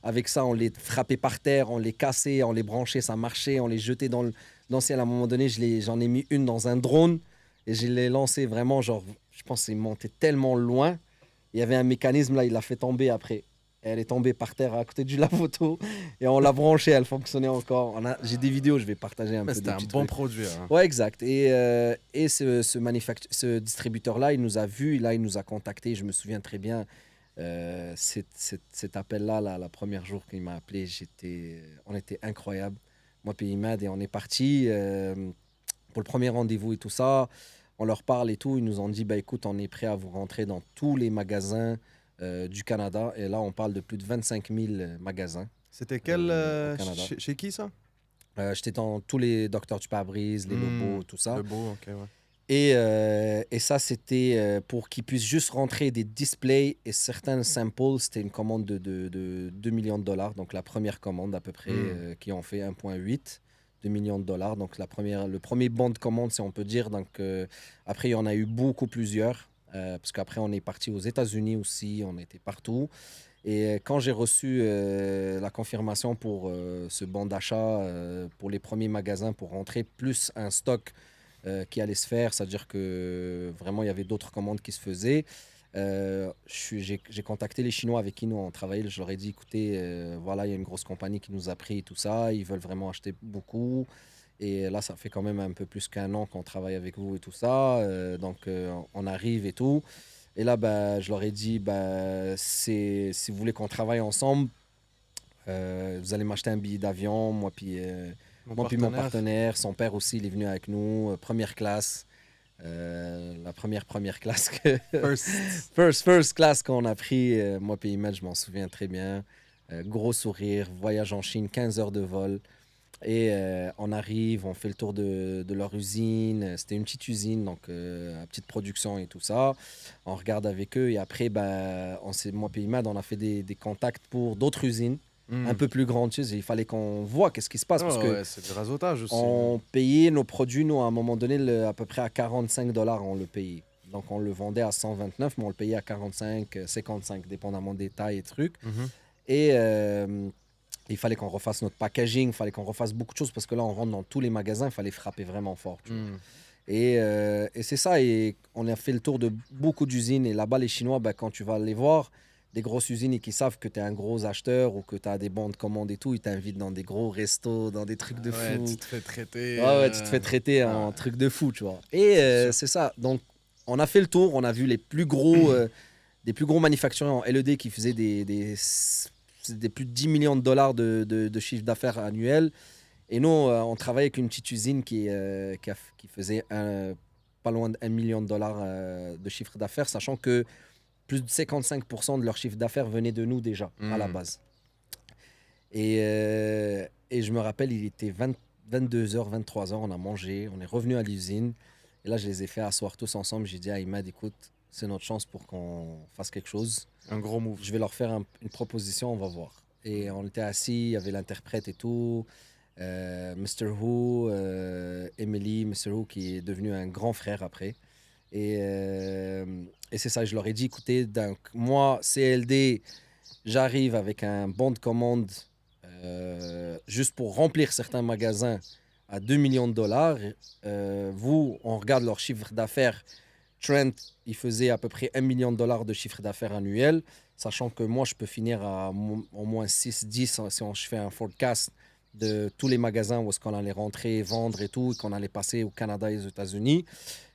Avec ça, on les frappait par terre, on les cassait, on les branchait, ça marchait, on les jetait dans le ciel. À un moment donné, j'en ai mis une dans un drone et je l'ai lancé vraiment, genre, je pense qu'il montait tellement loin. Il y avait un mécanisme là, il l'a fait tomber après. Elle est tombée par terre à côté du lave-auto et on l'a branchée, elle fonctionnait encore. J'ai des vidéos, je vais partager un peu. C'était un bon produit. Hein. Ouais, exact. Et ce distributeur-là, il nous a vus, là, il nous a contactés. Je me souviens très bien, cet appel-là, la première jour qu'il m'a appelé, on était incroyables. Moi, puis Imad, et on est parti pour le premier rendez-vous et tout ça. On leur parle et tout. Ils nous ont dit, bah, écoute, on est prêt à vous rentrer dans tous les magasins du Canada. Et là, on parle de plus de 25 000 magasins. C'était chez qui ça? J'étais dans tous les Docteurs du Pare-Brise, les Lobos, tout ça. Lobo, ok, ouais. Et ça, c'était pour qu'ils puissent juste rentrer des displays et certains samples. C'était une commande de 2 millions de dollars. Donc, la première commande, à peu près, qui ont fait 1,8, 2 millions de dollars. Donc, le premier bon de commande, si on peut dire. Donc, après, il y en a eu beaucoup plusieurs. Parce qu'après, on est parti aux États-Unis aussi. On était partout. Et quand j'ai reçu la confirmation pour ce bon d'achat pour les premiers magasins pour rentrer, plus un stock qui allait se faire, c'est-à-dire que vraiment il y avait d'autres commandes qui se faisaient, j'ai contacté les Chinois avec qui nous on travaillait. Je leur ai dit, écoutez, voilà, il y a une grosse compagnie qui nous a pris et tout ça, ils veulent vraiment acheter beaucoup. Et là, ça fait quand même un peu plus qu'1 an qu'on travaille avec vous et tout ça. Donc, on arrive et tout. Et là, bah, je leur ai dit, bah, si vous voulez qu'on travaille ensemble, vous allez m'acheter un billet d'avion, moi puis mon partenaire. Son père aussi, il est venu avec nous, première classe. La première classe. First class qu'on a pris, moi puis Imad, je m'en souviens très bien. Gros sourire, voyage en Chine, 15 heures de vol. Et on arrive, on fait le tour de leur usine. C'était une petite usine, donc petite production et tout ça. On regarde avec eux et après, bah, moi et Imad, on a fait des contacts pour d'autres usines un peu plus grandes. Tu sais, il fallait qu'on voit qu'est-ce qui se passe. Parce que c'est du réseautage aussi. on payait nos produits, nous, à un moment donné, à peu près à 45 $, on le payait. Donc, on le vendait à 129, mais on le payait à 45, 55, dépendamment des tailles et trucs. Et il fallait qu'on refasse notre packaging, il fallait qu'on refasse beaucoup de choses parce que là, on rentre dans tous les magasins, il fallait frapper vraiment fort. Et c'est ça. Et on a fait le tour de beaucoup d'usines. Et là-bas, les Chinois, quand tu vas les voir, des grosses usines et qui savent que tu es un gros acheteur ou que tu as des bons de commande et tout, ils t'invitent dans des gros restos, dans des trucs de fou. Tu te fais traiter. Ouais, tu te fais traiter en truc de fou, tu vois. Et c'est ça. Donc, on a fait le tour. On a vu les plus gros, des plus gros manufacturiers en LED qui faisaient des plus de 10 millions de dollars de chiffre d'affaires annuel. Et nous, on travaillait avec une petite usine qui faisait pas loin de 1 million de dollars de chiffre d'affaires, sachant que plus de 55% de leur chiffre d'affaires venait de nous déjà, à la base. Et je me rappelle, il était 22h, 23h, on a mangé, on est revenu à l'usine. Et là, je les ai fait asseoir tous ensemble. J'ai dit à Imad, écoute, c'est notre chance pour qu'on fasse quelque chose. Un gros move. Je vais leur faire une proposition, on va voir. Et on était assis, il y avait l'interprète et tout. Mr. Who, Emily, Mr. Who qui est devenu un grand frère après. Et c'est ça, je leur ai dit, écoutez, donc, moi, CLD, j'arrive avec un bon de commande juste pour remplir certains magasins à 2 millions de dollars. Vous, on regarde leur chiffre d'affaires. Trent, il faisait à peu près 1 million de dollars de chiffre d'affaires annuel, sachant que moi, je peux finir à au moins 6, 10 si je fais un forecast de tous les magasins où est-ce qu'on allait rentrer, vendre et tout, et qu'on allait passer au Canada et aux États-Unis.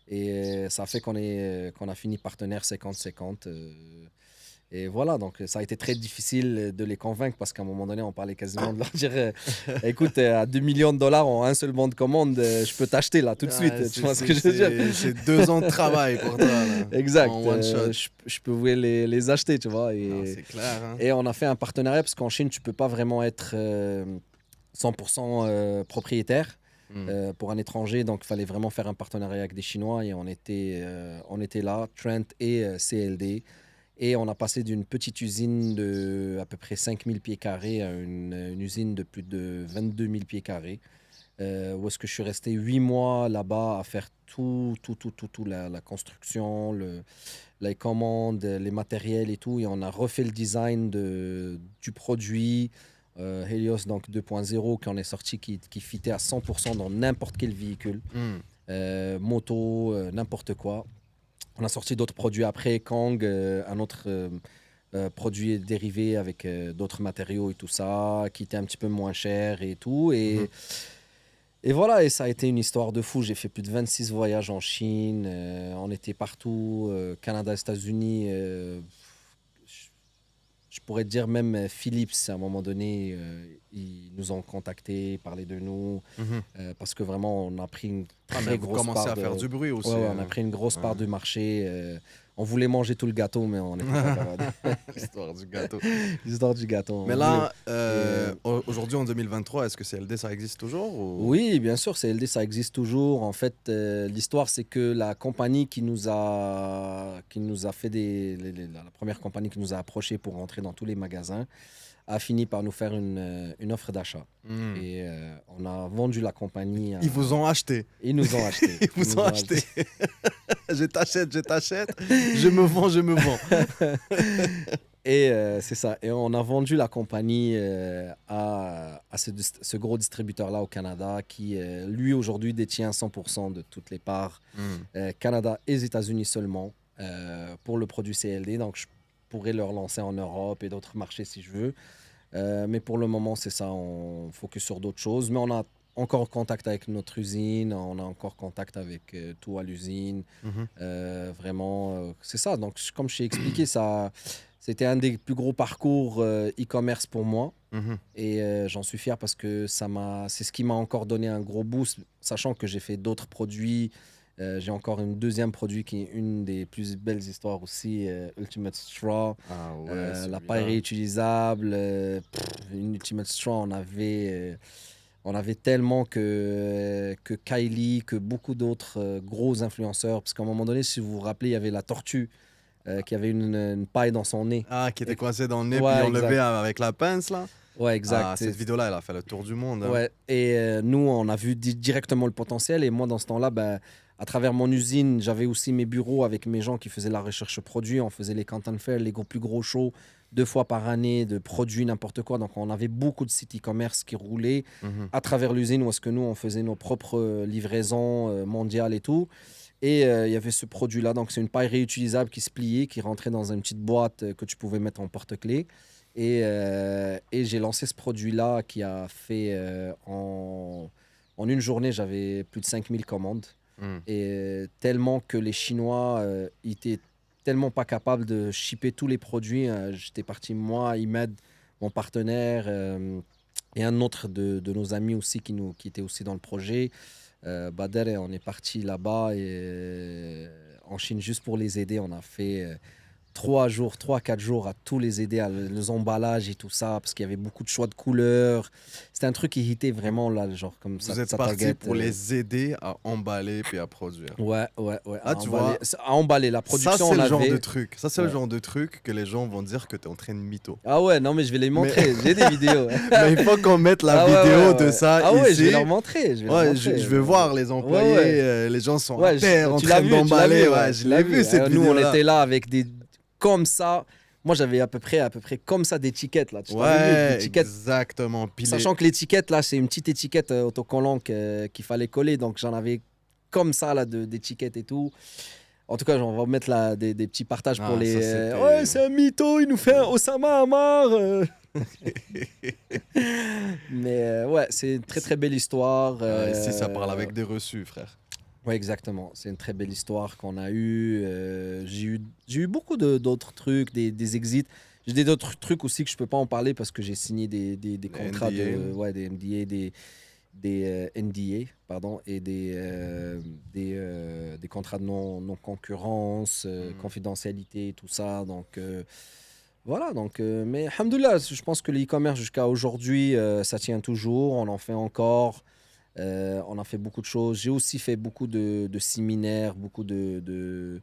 Et ça fait qu'on a fini partenaire 50-50. Et voilà, donc ça a été très difficile de les convaincre parce qu'à un moment donné, on parlait quasiment de leur dire écoute, à 2 millions de dollars en un seul bon de commande, je peux t'acheter là tout de suite. Tu vois ce que je veux dire? C'est 2 ans de travail pour toi. Là, exact. Je pouvais les acheter, tu vois. C'est clair. Hein. Et on a fait un partenariat parce qu'en Chine, tu peux pas vraiment être 100% propriétaire. Pour un étranger, donc il fallait vraiment faire un partenariat avec des Chinois et on était là, Trent et CLD. Et on a passé d'une petite usine de à peu près 5000 pieds carrés à une usine de plus de 22 000 pieds carrés. Où est-ce que je suis resté 8 mois là-bas à faire tout la construction, les commandes, les matériels et tout. Et on a refait le design du produit. Helios donc 2.0 qui en est sorti, qui fitait à 100% dans n'importe quel véhicule. Moto, n'importe quoi. On a sorti d'autres produits après, Kang, un autre produit dérivé avec d'autres matériaux et tout ça, qui était un petit peu moins cher et tout. Et voilà, et ça a été une histoire de fou. J'ai fait plus de 26 voyages en Chine, on était partout, Canada, États-Unis. Je pourrais te dire même Philips, à un moment donné, ils nous ont contactés, parlé de nous, parce que vraiment, on a pris une très grosse part. Vous commencez à faire du bruit aussi. Ouais, on a pris une grosse part du marché. On voulait manger tout le gâteau, mais on n'était pas capable. L'histoire du gâteau. L'histoire du gâteau. Mais là, aujourd'hui, en 2023, est-ce que CLD, ça existe toujours ou... Oui, bien sûr, CLD, ça existe toujours. En fait, l'histoire, c'est que la compagnie qui nous a fait la première compagnie qui nous a approchés pour rentrer dans tous les magasins a fini par nous faire une offre d'achat. Et on a vendu la compagnie. Ils vous ont acheté. Ils nous ont acheté. Ils vous ont acheté. Je t'achète. Je me vends. Et c'est ça. Et on a vendu la compagnie à ce gros distributeur-là au Canada qui, lui, aujourd'hui, détient 100% de toutes les parts. Canada et États-Unis seulement pour le produit CLD. Donc, je pourrais leur lancer en Europe et d'autres marchés si je veux. Mais pour le moment, c'est ça. On focus sur d'autres choses. Mais on a encore contact avec notre usine. On a encore contact avec tout à l'usine. Vraiment, c'est ça. Donc, comme je t'ai expliqué, ça... C'était un des plus gros parcours e-commerce pour moi. Et j'en suis fier parce que c'est ce qui m'a encore donné un gros boost, sachant que j'ai fait d'autres produits. J'ai encore un deuxième produit qui est une des plus belles histoires aussi, Ultimate Straw. La paille réutilisable. Une Ultimate Straw, on avait tellement que Kylie, que beaucoup d'autres gros influenceurs. Parce qu'à un moment donné, si vous vous rappelez, il y avait la tortue. Qui avait une paille dans son nez. Ah, qui était coincée dans le nez, puis on levait avec la pince, là. Ouais, exact. Ah, cette vidéo-là, elle a fait le tour du monde. Hein. Ouais, et nous, on a vu directement le potentiel. Et moi, dans ce temps-là, ben, à travers mon usine, j'avais aussi mes bureaux avec mes gens qui faisaient la recherche produit. On faisait les Canton Fair, les plus gros shows, 2 fois par année de produits, n'importe quoi. Donc, on avait beaucoup de sites e-commerce qui roulaient Mhm. à travers l'usine où est-ce que nous, on faisait nos propres livraisons mondiales et tout. Et il y avait ce produit-là. Donc, c'est une paille réutilisable qui se pliait, qui rentrait dans une petite boîte que tu pouvais mettre en porte-clés. Et j'ai lancé ce produit-là qui a fait en une journée, j'avais plus de 5000 commandes. Mhm. Et tellement que les Chinois ils étaient tellement pas capables de shipper tous les produits. J'étais parti, moi, Imed, mon partenaire, et un autre de nos amis aussi qui était aussi dans le projet. Bader, et on est parti là-bas et en Chine juste pour les aider. On a fait 3 jours, 3, 4 jours à tous les aider, à les emballages et tout ça, parce qu'il y avait beaucoup de choix de couleurs. C'était un truc qui hitait vraiment là, genre comme ça. Vous êtes Ça parti target, pour les aider à emballer puis à produire. Ouais, Ah, tu vois, à emballer. La ça, production, c'est on le genre avait. de truc. Ça, c'est le Ouais. genre de truc que les gens vont dire que tu es en train de mytho. Ah ouais, non, mais je vais les Mais- montrer. J'ai des vidéos. Ouais. Mais il faut qu'on mette la Ah ouais, vidéo ouais, de ouais. ça Ah ouais, ici. je vais leur montrer. Je vais leur Ouais, montrer. je veux voir les employés. Ouais. Les gens sont Ouais, à terre en tu train l'as vu, tu l'as d'emballer. vu, Ouais, tu je l'as l'ai vu cette Nous, on vidéo-là. était là avec des comme ça. Moi, j'avais à peu près comme ça d'étiquettes là. Tu t'avais vu, Ouais, l'étiquette. exactement. Puis Sachant que l'étiquette là, c'est une petite étiquette autocollante qu'il fallait coller. Donc, j'en avais comme ça là d'étiquettes et tout. En tout cas, on va mettre là des petits partages pour Ah, les. ça, c'était- Ouais, c'est un mytho, il nous fait un Osama Hamar. Mais ouais, c'est une très très belle histoire. Ici, ça parle avec des reçus, frère. Ouais, exactement. C'est une très belle histoire qu'on a eue. J'ai eu beaucoup d'autres trucs, des exits. J'ai d'autres trucs aussi que je peux pas en parler parce que j'ai signé des contrats NDA. des MDA, des NDA, pardon, et des contrats de non-concurrence, confidentialité, tout ça. Donc, voilà. Donc, mais alhamdoulilah, je pense que l'e-commerce jusqu'à aujourd'hui, ça tient toujours. On en fait encore. On a fait beaucoup de choses. J'ai aussi fait beaucoup de séminaires, beaucoup de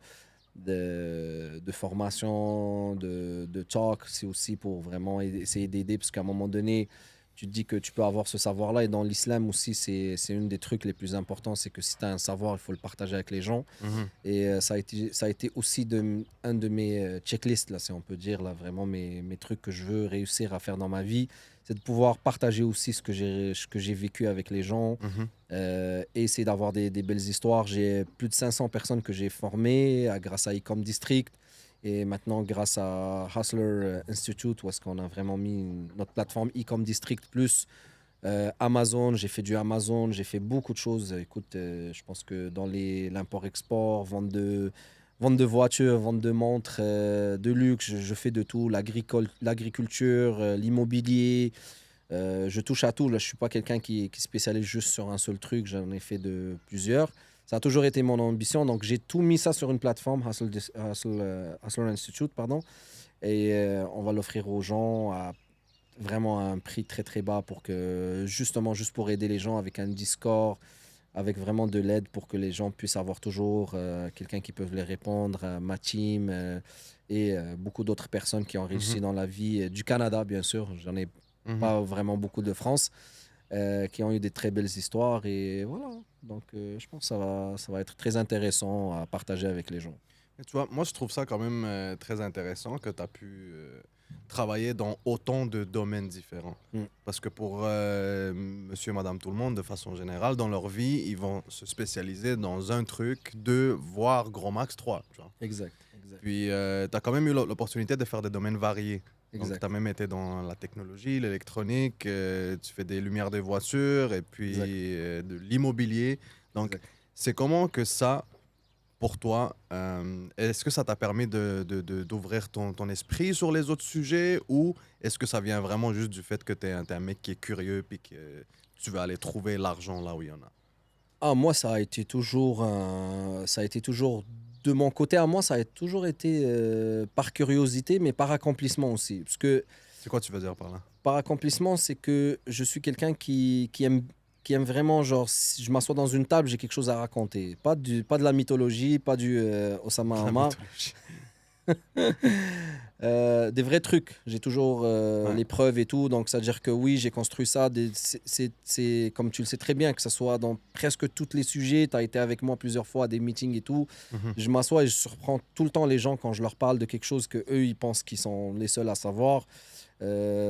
formations, de talks. C'est aussi pour vraiment essayer d'aider, parce qu'à un moment donné, tu te dis que tu peux avoir ce savoir-là. Et dans l'islam aussi, c'est une des trucs les plus importants, c'est que si tu as un savoir, il faut le partager avec les gens. Mhm. Et ça a été aussi un de mes checklists, là, si on peut dire, là, vraiment mes trucs que je veux réussir à faire dans ma vie, c'est de pouvoir partager aussi ce que j'ai vécu avec les gens Mhm. et essayer d'avoir des belles histoires. J'ai plus de 500 personnes que j'ai formées grâce à Ecom District et maintenant grâce à Hustler Institute, où est-ce qu'on a vraiment mis notre plateforme Ecom District plus Amazon. J'ai fait du Amazon, j'ai fait beaucoup de choses. Écoute, je pense que dans l'import-export, vente de voitures, vente de montres, de luxe, je fais de tout. L'agriculture, l'immobilier, je touche à tout. Là, je ne suis pas quelqu'un qui spécialise juste sur un seul truc. J'en ai fait de plusieurs. Ça a toujours été mon ambition. Donc, j'ai tout mis ça sur une plateforme, Hustler Institute, pardon. Et on va l'offrir aux gens à vraiment à un prix très très bas pour que justement juste pour aider les gens avec un Discord, avec vraiment de l'aide pour que les gens puissent avoir toujours quelqu'un qui peut les répondre, ma team et beaucoup d'autres personnes qui ont réussi Mhm. dans la vie du Canada bien sûr, j'en ai Mhm. pas vraiment beaucoup de France qui ont eu des très belles histoires et voilà, donc je pense que ça va être très intéressant à partager avec les gens. Et tu vois, moi, je trouve ça quand même très intéressant que tu as pu travailler dans autant de domaines différents. Mm. Parce que pour monsieur et madame tout le monde, de façon générale, dans leur vie, ils vont se spécialiser dans un truc, deux, voire gros max trois. Tu vois. Exact. Puis, tu as quand même eu l'opportunité de faire des domaines variés. Donc, Exact. tu as même été dans la technologie, l'électronique, tu fais des lumières de voitures et puis Exact. de l'immobilier. Donc, Exact. c'est comment que ça, pour toi, est-ce que ça t'a permis d'ouvrir ton esprit sur les autres sujets ou est-ce que ça vient vraiment juste du fait que tu es, un mec qui est curieux et que tu veux aller trouver l'argent là où il y en a? Ah, moi, ça a été toujours de mon côté à moi, ça a toujours été par curiosité, mais par accomplissement aussi. Parce que C'est quoi tu veux dire par là? par accomplissement, c'est que je suis quelqu'un qui aime vraiment, genre, si je m'assois dans une table, j'ai quelque chose à raconter. Pas de la mythologie, pas du Osama La Hamar. mythologie. Des vrais trucs. J'ai toujours Ouais. les preuves et tout. Donc, c'est-à-dire que oui, j'ai construit ça. C'est comme tu le sais très bien, que ce soit dans presque tous les sujets. Tu as été avec moi plusieurs fois à des meetings et tout. Mhm. Je m'assois et je surprends tout le temps les gens quand je leur parle de quelque chose que eux ils pensent qu'ils sont les seuls à savoir,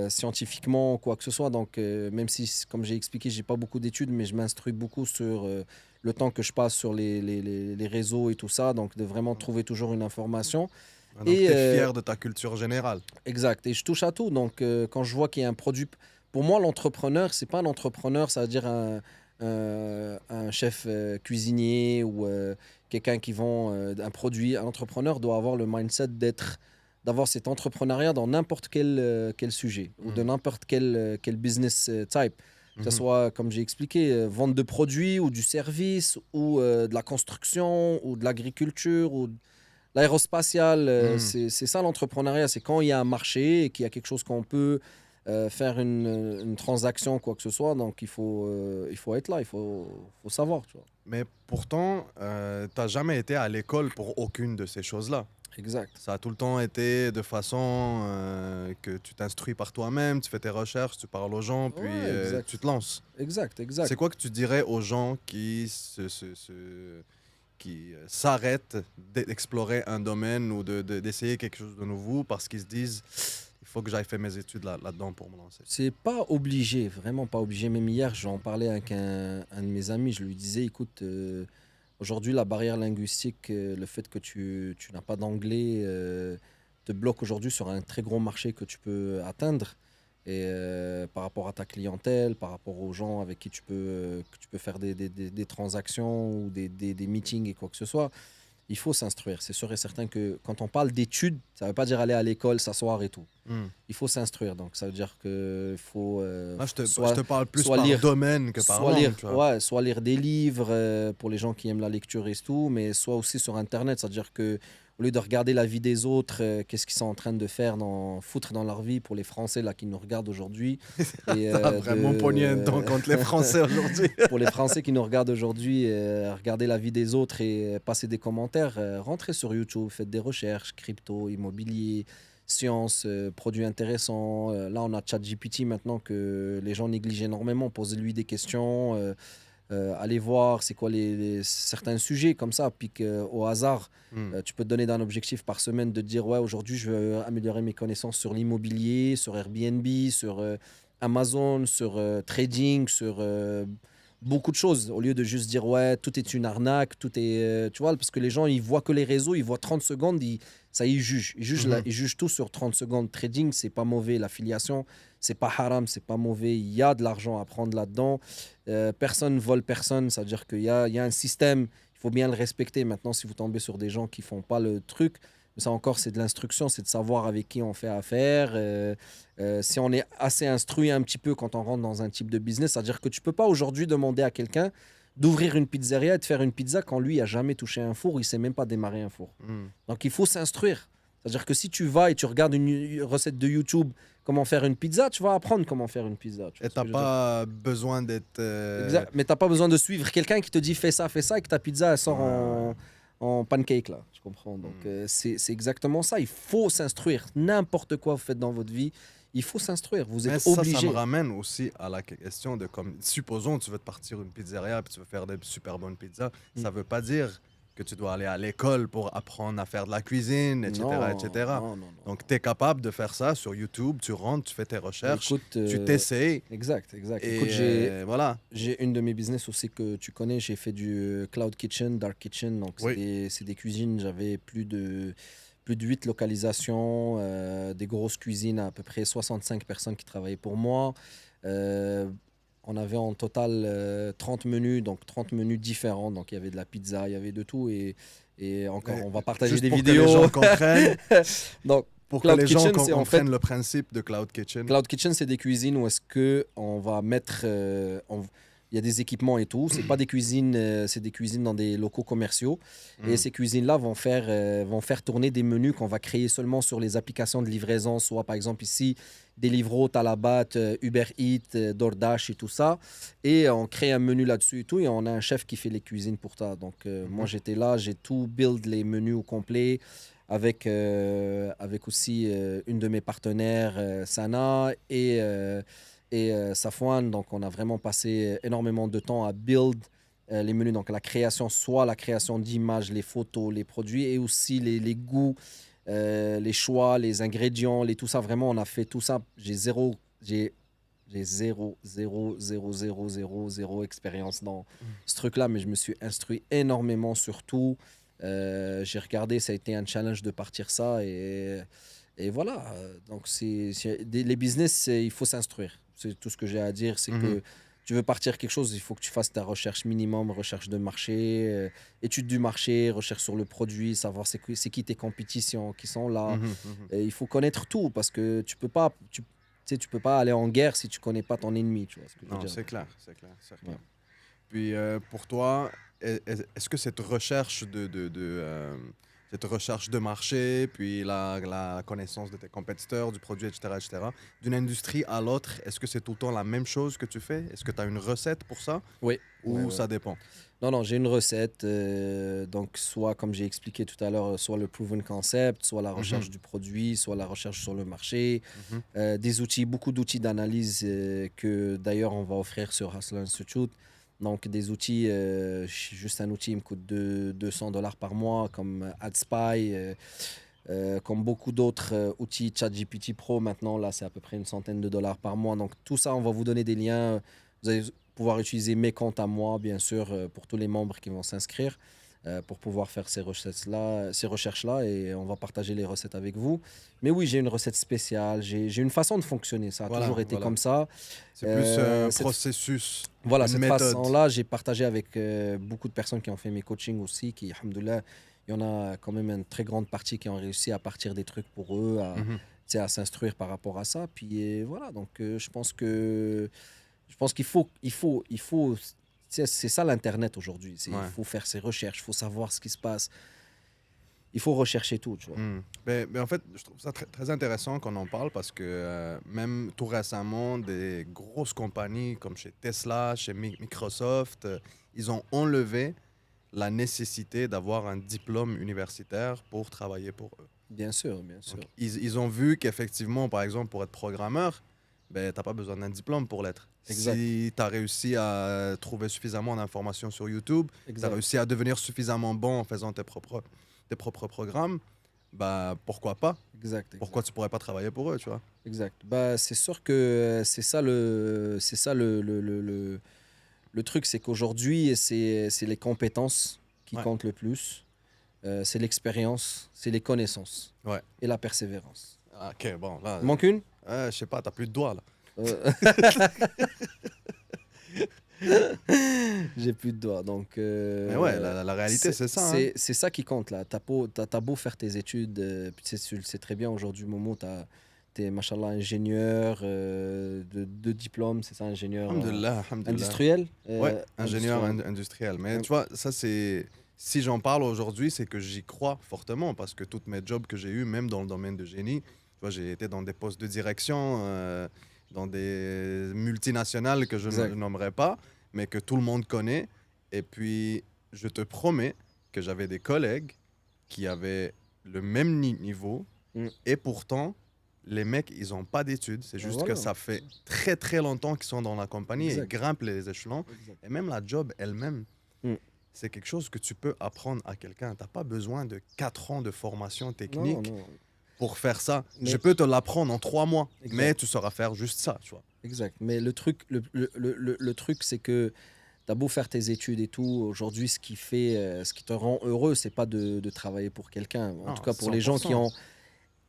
scientifiquement ou quoi que ce soit. Donc, même si, comme j'ai expliqué, j'ai pas beaucoup d'études, mais je m'instruis beaucoup sur le temps que je passe sur les réseaux et tout ça. Donc, de vraiment trouver toujours une information. Donc, Et tu es fier de ta culture générale. exact. Et je touche à tout. Donc, quand je vois qu'il y a un produit. Pour moi, l'entrepreneur, c'est pas un entrepreneur, ça veut dire un chef cuisinier ou quelqu'un qui vend un produit. Un entrepreneur doit avoir le mindset d'avoir cet entrepreneuriat dans n'importe quel sujet ou de Mhm. n'importe quel business type. Que ce Mhm. soit, comme j'ai expliqué, vente de produits ou du service ou de la construction ou de l'agriculture ou l'aérospatial, Mhm. c'est ça l'entrepreneuriat, c'est quand il y a un marché et qu'il y a quelque chose qu'on peut faire une transaction, quoi que ce soit. Donc il faut être là, faut savoir, tu vois. Mais pourtant, tu n'as jamais été à l'école pour aucune de ces choses-là. Exact. Ça a tout le temps été de façon que tu t'instruis par toi-même, tu fais tes recherches, tu parles aux gens, puis Ouais, tu exact. te lances. Exact, exact. C'est quoi que tu dirais aux gens qui qui s'arrêtent d'explorer un domaine ou d'essayer quelque chose de nouveau parce qu'ils se disent il faut que j'aille faire mes études là-dedans pour me lancer. C'est pas obligé, vraiment pas obligé. Même hier, j'en parlais avec un de mes amis, je lui disais, écoute, aujourd'hui, la barrière linguistique, le fait que tu n'as pas d'anglais, te bloque aujourd'hui sur un très gros marché que tu peux atteindre. Et par rapport à ta clientèle, par rapport aux gens avec qui que tu peux faire des transactions ou des meetings et quoi que ce soit, il faut s'instruire. C'est sûr et certain que quand on parle d'études, ça ne veut pas dire aller à l'école, s'asseoir et tout. Hmm. Il faut s'instruire. Donc, ça veut dire qu'il faut Là, je te parle plus par lire, domaine que par langue, tu vois. ouais, soit lire des livres pour les gens qui aiment la lecture et tout, mais soit aussi sur Internet. C'est-à-dire que au lieu de regarder la vie des autres, qu'est-ce qu'ils sont en train de faire, foutre dans leur vie pour les Français là, qui nous regardent aujourd'hui, et Ça a vraiment pogné un don contre les Français aujourd'hui. pour les Français qui nous regardent aujourd'hui, regarder la vie des autres et passer des commentaires, rentrez sur YouTube, faites des recherches, crypto, immobilier, sciences, produits intéressants. Là, on a ChatGPT maintenant que les gens négligent énormément. Posez-lui des questions, allez voir c'est quoi certains sujets comme ça, pique au hasard. Hmm. Tu peux te donner d'un objectif par semaine de te dire, ouais, aujourd'hui, je veux améliorer mes connaissances sur l'immobilier, sur Airbnb, sur Amazon, sur trading, sur beaucoup de choses, au lieu de juste dire, ouais, tout est une arnaque, tout est... tu vois, parce que les gens, ils voient que les réseaux, ils voient 30 secondes, ça, ils jugent. Mhm. Ils jugent tout sur 30 secondes. Trading, c'est pas mauvais. L'affiliation, c'est pas haram, c'est pas mauvais. Il y a de l'argent à prendre là-dedans. Personne vole personne, c'est-à-dire il y a un système, il faut bien le respecter. Maintenant, si vous tombez sur des gens qui font pas le truc, ça encore, c'est de l'instruction, c'est de savoir avec qui on fait affaire. Si on est assez instruit un petit peu quand on rentre dans un type de business, c'est-à-dire que tu peux pas aujourd'hui demander à quelqu'un d'ouvrir une pizzeria et de faire une pizza quand lui a jamais touché un four, il sait même pas démarrer un four. Hmm. Donc il faut s'instruire. C'est-à-dire que si tu vas et tu regardes une recette de YouTube, comment faire une pizza, tu vas apprendre comment faire une pizza. Tu Et vois ce que t'as je veux dire. pas besoin d'être. Exact. Mais tu n'as pas besoin de suivre quelqu'un qui te dit fais ça, et que ta pizza elle sort Ouais. en pancake là. Tu comprends. Donc Hmm. c'est exactement ça. Il faut s'instruire. N'importe quoi vous faites dans votre vie, il faut s'instruire. Vous Mais êtes ça me obligé. ramène aussi à la question de comme, supposons tu veux te partir une pizzeria puis tu veux faire des super bonnes pizzas, Mm. ça veut pas dire que tu dois aller à l'école pour apprendre à faire de la cuisine, etc., Non, etc. non, non, non. Donc tu es capable de faire ça sur YouTube, tu rentres, tu fais tes recherches, Écoute, tu t'essayes exact, exact. Écoute, et voilà. j'ai une de mes business aussi que tu connais. J'ai fait du Cloud Kitchen, Dark Kitchen. Donc, Oui. c'est des cuisines. J'avais plus de 8 localisations, des grosses cuisines, à peu près 65 personnes qui travaillaient pour moi. Euh, on avait en total 30 menus, donc 30 menus différents. Donc, il y avait de la pizza, il y avait de tout. Et encore, Mais on va partager juste des pour que les vidéos. gens comprennent, Donc, pour que Cloud les gens Kitchen, c'est en fait comprennent le principe de Cloud Kitchen. Cloud Kitchen, c'est des cuisines où est-ce que on va mettre, il y a des équipements et tout. C'est pas des cuisines, c'est des cuisines dans des locaux commerciaux. Et Mm. ces cuisines-là vont faire tourner des menus qu'on va créer seulement sur les applications de livraison, soit par exemple ici Deliveroo, Talabat, Uber Eats, DoorDash et tout ça. Et on crée un menu là-dessus et tout. Et on a un chef qui fait les cuisines pour ça. Donc moi Mhm. j'étais là, j'ai tout build les menus au complet avec aussi une de mes partenaires, Sana, et Safwan. Donc, on a vraiment passé énormément de temps à build les menus. Donc, la création, soit la création d'images, les photos, les produits, et aussi les goûts, les choix, les ingrédients, tout ça. Vraiment, on a fait tout ça. J'ai zéro expérience dans ce truc-là, mais je me suis instruit énormément sur tout. J'ai regardé, ça a été un challenge de partir ça, et voilà. Donc, les business, il faut s'instruire. C'est tout ce que j'ai à dire. C'est que tu veux partir quelque chose, il faut que tu fasses ta recherche minimum, recherche de marché, étude du marché, recherche sur le produit, savoir c'est qui tes compétitions qui sont là. Et il faut connaître tout, parce que tu peux pas, tu sais, tu peux pas aller en guerre si tu connais pas ton ennemi. Tu vois ce que je veux Non, dire. c'est clair, c'est clair, certain. Ouais. Puis pour toi, est-ce que cette recherche cette recherche de marché, puis la connaissance de tes compétiteurs, du produit, etc., d'une industrie à l'autre, est-ce que c'est tout le temps la même chose que tu fais? Est-ce que tu as une recette pour ça? Oui. Ou Ouais. ça dépend? Non, j'ai une recette. Donc, soit, comme j'ai expliqué tout à l'heure, soit le proven concept, soit la recherche du produit, soit la recherche sur le marché. Des outils, beaucoup d'outils d'analyse que d'ailleurs on va offrir sur Hustle Institute. Donc, des outils, juste un outil, il me coûte $200 par mois, comme AdSpy, comme beaucoup d'autres outils. ChatGPT Pro, maintenant, là, c'est à peu près une centaine de dollars par mois. Donc, tout ça, on va vous donner des liens. Vous allez pouvoir utiliser mes comptes à moi, bien sûr, pour tous les membres qui vont s'inscrire, pour pouvoir faire ces recherches-là, et on va partager les recettes avec vous. Mais oui, j'ai une recette spéciale, j'ai une façon de fonctionner, ça a toujours été comme ça. C'est plus un cette- processus, Voilà, une cette méthode. façon-là, j'ai partagé avec beaucoup de personnes qui ont fait mes coachings aussi, qui, alhamdoulilah, il y en a quand même une très grande partie qui ont réussi à partir des trucs pour eux, tu sais, à s'instruire par rapport à ça. Puis voilà, donc je pense qu'il faut, c'est ça l'Internet aujourd'hui. Il faut faire ses recherches, il faut savoir ce qui se passe. Il faut rechercher tout, tu vois. Mais en fait, je trouve ça très, très intéressant qu'on en parle, parce que même tout récemment, des grosses compagnies comme chez Tesla, chez Microsoft, ils ont enlevé la nécessité d'avoir un diplôme universitaire pour travailler pour eux. Bien sûr, bien sûr. Donc, ils ont vu qu'effectivement, par exemple, pour être programmeur, ben, tu n'as pas besoin d'un diplôme pour l'être. Exact. Si tu as réussi à trouver suffisamment d'informations sur YouTube, tu as réussi à devenir suffisamment bon en faisant tes propres programmes, bah, pourquoi pas? Exact. Pourquoi tu pourrais pas travailler pour eux, tu vois? Exact. Bah, c'est sûr que c'est ça le truc, c'est qu'aujourd'hui, c'est les compétences qui comptent le plus. C'est l'expérience, c'est les connaissances et la persévérance. Ah, ok, bon, là... Il manque une? Je sais pas, t'as plus de doigts, là. J'ai plus de doigts, donc... Mais ouais, la réalité, c'est ça. C'est ça qui compte, là. T'as beau faire tes études, tu le sais très bien, aujourd'hui, Momo, t'es, machallah, ingénieur de diplôme, c'est ça, ingénieur Alhamdulillah. industriel? Ouais, ingénieur industriel. Mais tu vois, ça, c'est... Si j'en parle aujourd'hui, c'est que j'y crois fortement, parce que tous mes jobs que j'ai eus, même dans le domaine de génie, tu vois, j'ai été dans des postes de direction, dans des multinationales que je ne nommerai pas, mais que tout le monde connaît. Et puis, je te promets que j'avais des collègues qui avaient le même niveau, et pourtant, les mecs, ils n'ont pas d'études. C'est juste que ça fait très, très longtemps qu'ils sont dans la compagnie et ils grimpent les échelons. Et même la job elle-même, c'est quelque chose que tu peux apprendre à quelqu'un. Tu n'as pas besoin de 4 ans de formation technique pour faire ça. Mais je peux te l'apprendre en 3 mois, mais tu sauras faire juste ça, tu vois. Exact. Mais le truc, c'est que tu as beau faire tes études et tout, aujourd'hui, ce qui te rend heureux, c'est pas de travailler pour quelqu'un. En tout cas, pour 100%. Les gens qui ont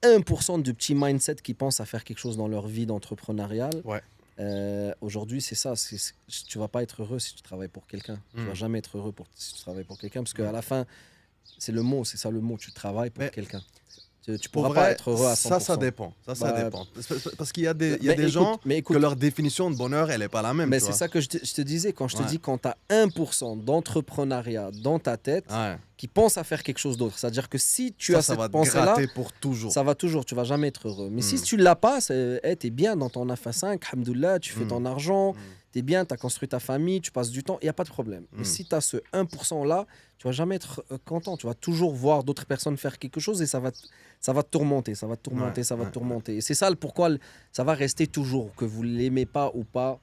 1% de petit mindset qui pensent à faire quelque chose dans leur vie d'entrepreneurial, aujourd'hui, c'est ça. Tu vas pas être heureux si tu travailles pour quelqu'un. Tu vas jamais être heureux si tu travailles pour quelqu'un, parce qu'à la fin, c'est ça le mot, tu travailles pour quelqu'un. Tu pourras pas être heureux à 100%. Ça dépend. Ça dépend. Parce qu'il y a des gens que leur définition de bonheur, elle n'est pas la même. Mais c'est ça que je te disais. Quand je te dis, quand tu as 1% d'entrepreneuriat dans ta tête qui pense à faire quelque chose d'autre, c'est-à-dire que si tu as cette pensée-là, pour toujours. Ça va toujours, tu vas jamais être heureux. Mais si tu l'as pas, tu es bien dans ton AFA 5, alhamdoulilah, tu fais ton argent, tu tu es bien, tu as construit ta famille, tu passes du temps, il n'y a pas de problème. Mais si tu as ce 1%-là, tu vas jamais être content. Tu vas toujours voir d'autres personnes faire quelque chose et ça va te tourmenter, ça va te tourmenter, ça va te tourmenter. Et c'est ça pourquoi ça va rester toujours, que vous ne l'aimez pas ou pas,